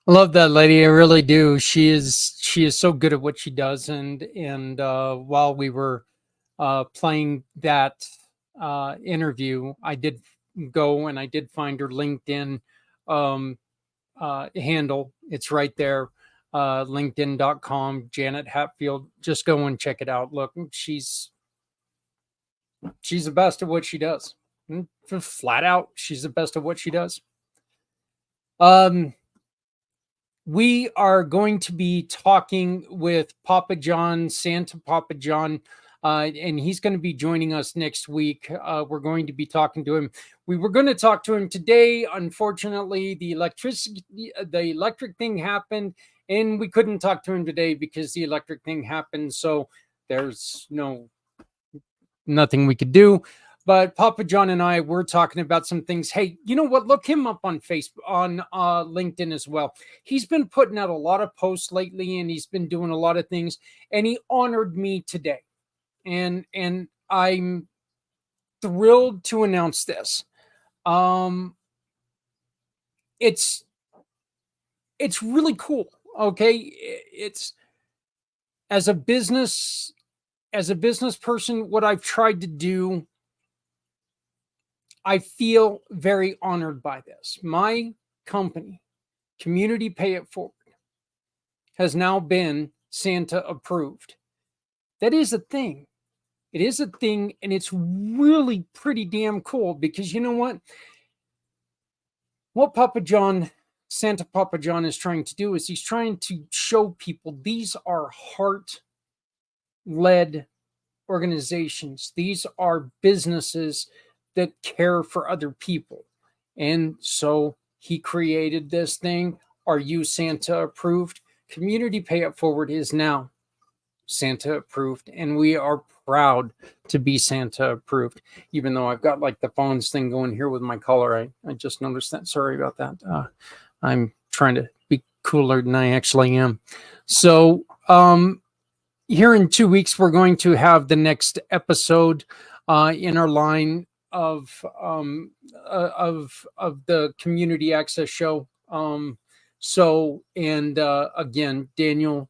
I love that lady. I really do. She is so good at what she does. And while we were playing that interview, I did go and I did find her LinkedIn handle. It's right there, linkedin.com, Janet Hatfield. Just go and check it out. Look, she's the best at what she does. Just flat out, she's the best at what she does. We are going to be talking with Papa John, Santa Papa John, and he's going to be joining us next week. We're going to be talking to him. We were going to talk to him today. Unfortunately, the electric thing happened, and we couldn't talk to him today because the electric thing happened. So there's nothing we could do. But Papa John and I were talking about some things. Hey, you know what? Look him up on Facebook, on LinkedIn as well. He's been putting out a lot of posts lately, and he's been doing a lot of things. And he honored me today, and I'm thrilled to announce this. It's really cool. Okay, it's as a business person, what I've tried to do. I feel very honored by this. My company, Community Pay It Forward, has now been Santa approved. That is a thing. It is a thing, and it's really pretty damn cool because you know what? What Santa Papa John is trying to do is he's trying to show people these are heart-led organizations. These are businesses that care for other people. And so he created this thing. Are you Santa approved? Community Pay It Forward is now Santa approved, and we are proud to be Santa approved, even though I've got like the phones thing going here with my collar. I just noticed that. Sorry about that. I'm trying to be cooler than I actually am. So here in 2 weeks, we're going to have the next episode in our line of the Community Access Show. Again, Daniel,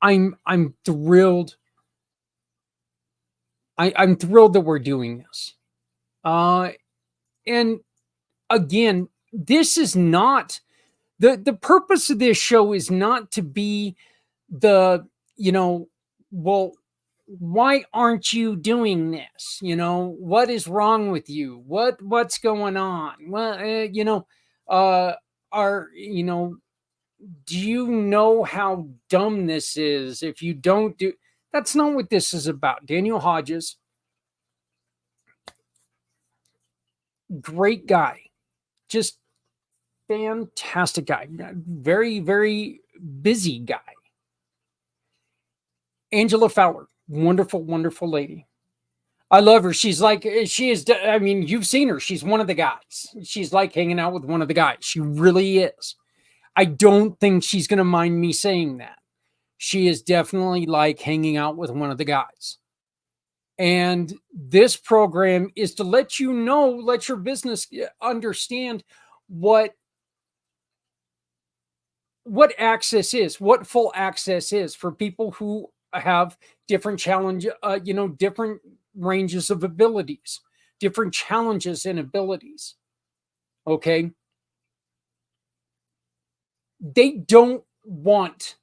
I'm thrilled. I'm thrilled that we're doing this. And again, this is not the purpose of this show is not to be the well, why aren't you doing this? What is wrong with you? What's going on? Well, do you know how dumb this is if you don't do? That's not what this is about. Daniel Hodges, great guy, just fantastic guy, very, very busy guy. Angela Fowler, wonderful, wonderful lady. I love her. She is, I mean, you've seen her. She's one of the guys. She's like hanging out with one of the guys. She really is. I don't think she's going to mind me saying that. She is definitely like hanging out with one of the guys. And this program is to let you know, let your business understand what access is, what full access is for people who have different different ranges of abilities, different challenges and abilities. Okay. They don't want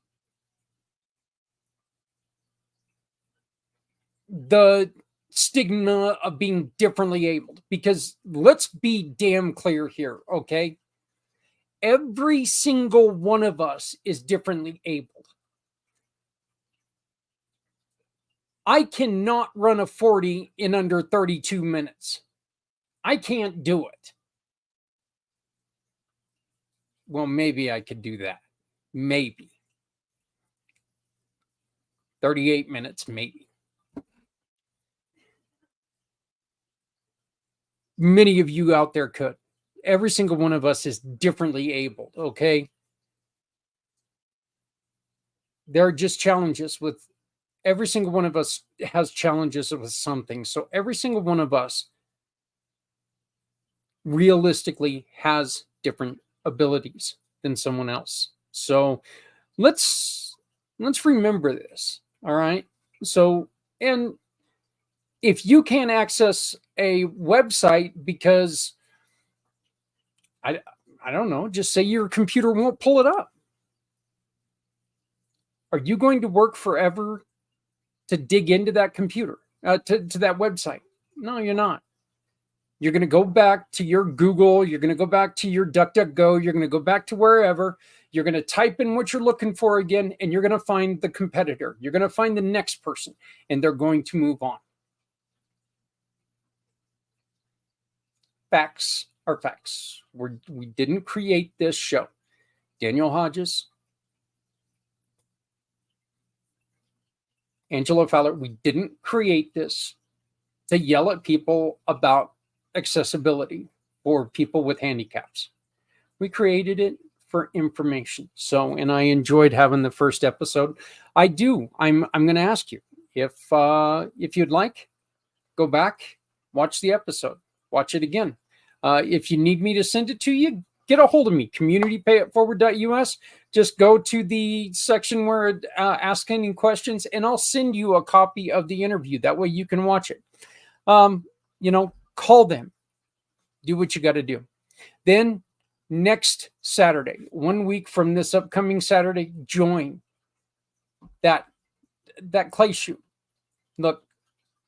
the stigma of being differently abled, because let's be damn clear here. Okay. Every single one of us is differently abled. I cannot run a 40 in under 32 minutes. I can't do it. Well, maybe I could do that. Maybe. 38 minutes, maybe. Many of you out there could. Every single one of us is differently abled, okay? There are just challenges with every single one of us has challenges with something. So every single one of us realistically has different abilities than someone else. So let's remember this. All right. So, and if you can't access a website because I don't know, just say your computer won't pull it up. Are you going to work forever to dig into that computer, to that website? No, you're not. You're going to go back to your Google. You're going to go back to your DuckDuckGo. You're going to go back to wherever. You're going to type in what you're looking for again, and you're going to find the competitor. You're going to find the next person, and they're going to move on. Facts are facts. We didn't create this show. Daniel Hodges, Angela Fowler, we didn't create this to yell at people about accessibility for people with handicaps. We created it for information. So, and I enjoyed having the first episode. I'm going to ask you if you'd like, go back, watch the episode, watch it again. If you need me to send it to you, get a hold of me, communitypayitforward.us. Just go to the section where ask any questions, and I'll send you a copy of the interview. That way you can watch it. Call them. Do what you got to do. Then next Saturday, 1 week from this upcoming Saturday, join that clay shoot. Look,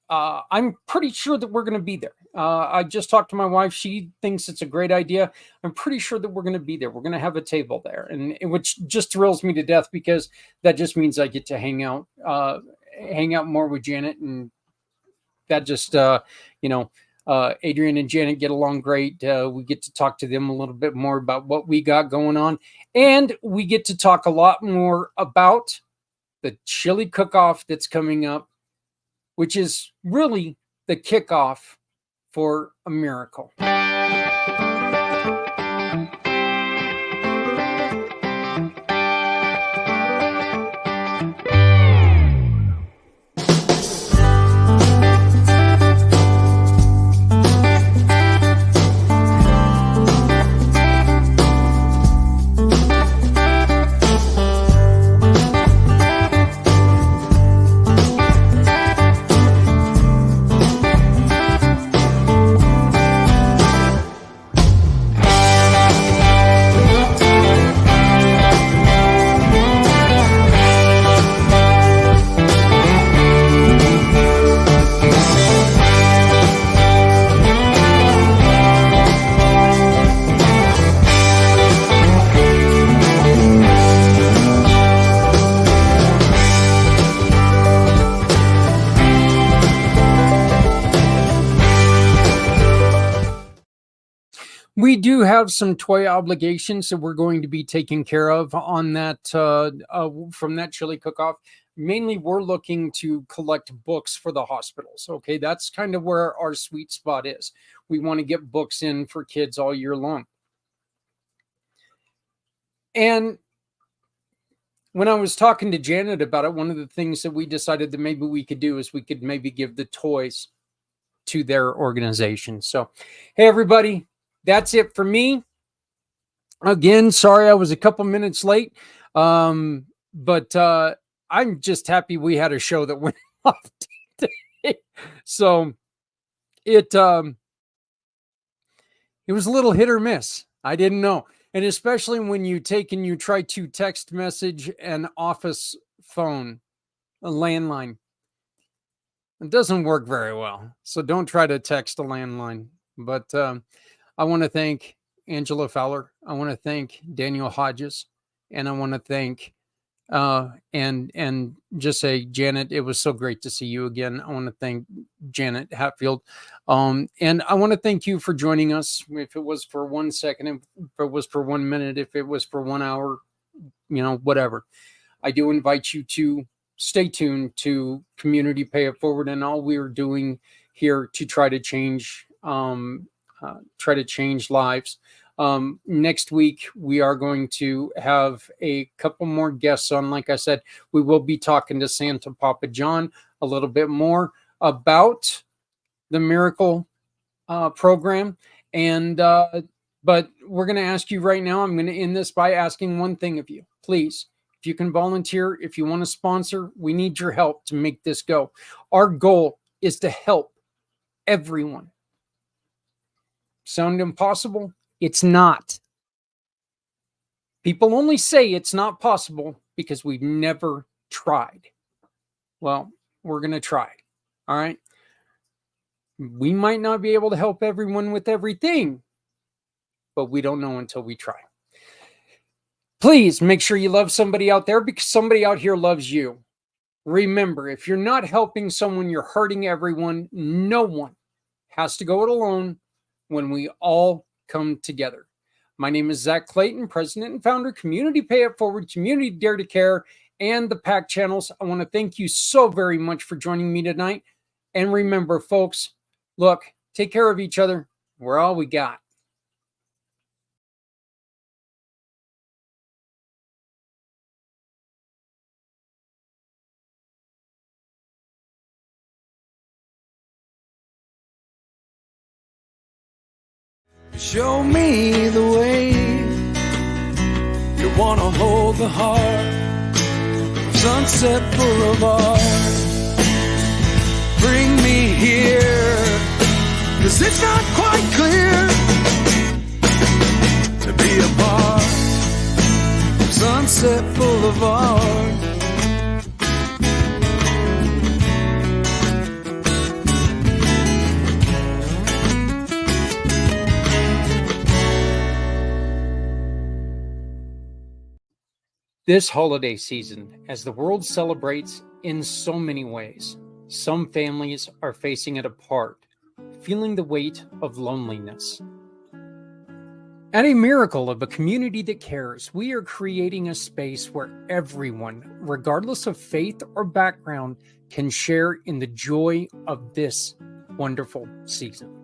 I'm pretty sure that we're going to be there. I just talked to my wife. She thinks it's a great idea. I'm pretty sure that we're going to be there. We're going to have a table there, and which just thrills me to death, because that just means I get to hang out more with Janet, and that just, Adrian and Janet get along great. We get to talk to them a little bit more about what we got going on, and we get to talk a lot more about the chili cook-off that's coming up, which is really the kickoff for a miracle. We do have some toy obligations that we're going to be taking care of on that from that chili cook-off. Mainly, we're looking to collect books for the hospitals. Okay, that's kind of where our sweet spot is. We want to get books in for kids all year long. And when I was talking to Janet about it, one of the things that we decided that maybe we could do is we could maybe give the toys to their organization. So, hey, everybody, that's it for me. Again, sorry I was a couple minutes late, but I'm just happy we had a show that went off today. So it was a little hit or miss. I didn't know. And especially when you take and you try to text message an office phone, a landline, it doesn't work very well. So don't try to text a landline. But I want to thank Angela Fowler. I want to thank Daniel Hodges. And I want to thank and just say, Janet, it was so great to see you again. I want to thank Janet Hatfield. And I want to thank you for joining us. If it was for 1 second, if it was for 1 minute, if it was for 1 hour, whatever. I do invite you to stay tuned to Community Pay It Forward and all we're doing here to try to change lives. Next week, we are going to have a couple more guests on. Like I said, we will be talking to Santa Papa John a little bit more about the Miracle program. And but we're going to ask you right now, I'm going to end this by asking one thing of you. Please, if you can volunteer, if you want to sponsor, we need your help to make this go. Our goal is to help everyone. Sound impossible? It's not. People only say it's not possible because we've never tried. Well, we're going to try. All right. We might not be able to help everyone with everything, but we don't know until we try. Please make sure you love somebody out there because somebody out here loves you. Remember, if you're not helping someone, you're hurting everyone. No one has to go it alone when we all come together. My name is Zach Clayton, President and Founder, Community Pay It Forward, Community Dare to Care, and the IMpACT channels. I want to thank you so very much for joining me tonight. And remember, folks, look, take care of each other. We're all we got. Show me the way. You wanna hold the heart of Sunset Boulevard. Bring me here, 'cause it's not quite clear to be a part of Sunset Boulevard. This holiday season, as the world celebrates in so many ways, some families are facing it apart, feeling the weight of loneliness. At a miracle of a community that cares, we are creating a space where everyone, regardless of faith or background, can share in the joy of this wonderful season.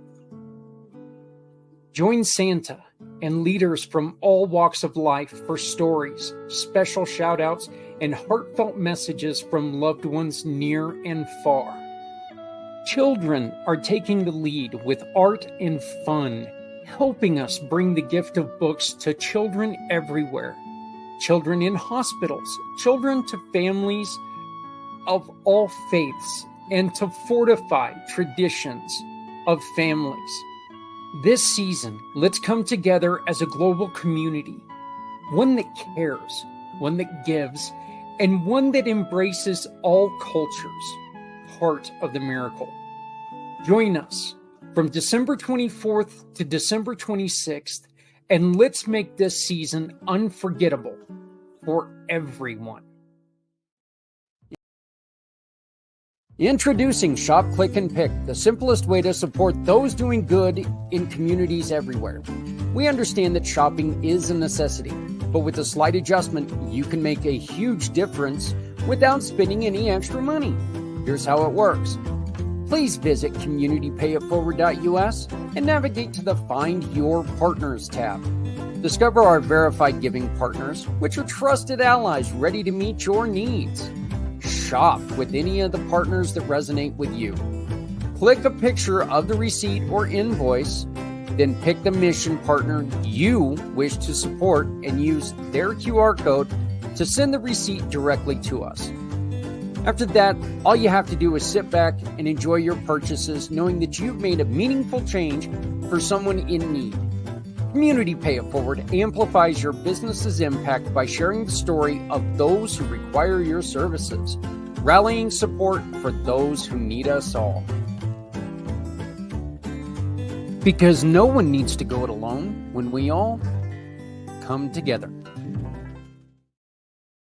Join Santa and leaders from all walks of life for stories, special shout-outs, and heartfelt messages from loved ones near and far. Children are taking the lead with art and fun, helping us bring the gift of books to children everywhere. Children in hospitals, children to families of all faiths, and to fortify traditions of families. This season, let's come together as a global community, one that cares, one that gives, and one that embraces all cultures, part of the miracle. Join us from December 24th to December 26th, and let's make this season unforgettable for everyone. Introducing Shop, Click, and Pick, the simplest way to support those doing good in communities everywhere. We understand that shopping is a necessity, but with a slight adjustment, you can make a huge difference without spending any extra money. Here's how it works. Please visit communitypayitforward.us and navigate to the Find Your Partners tab. Discover our verified giving partners, which are trusted allies ready to meet your needs. Shop with any of the partners that resonate with you. Click a picture of the receipt or invoice, then pick the mission partner you wish to support and use their QR code to send the receipt directly to us. After that, all you have to do is sit back and enjoy your purchases, knowing that you've made a meaningful change for someone in need. Community Pay It Forward amplifies your business's impact by sharing the story of those who require your services, rallying support for those who need us all. Because no one needs to go it alone when we all come together.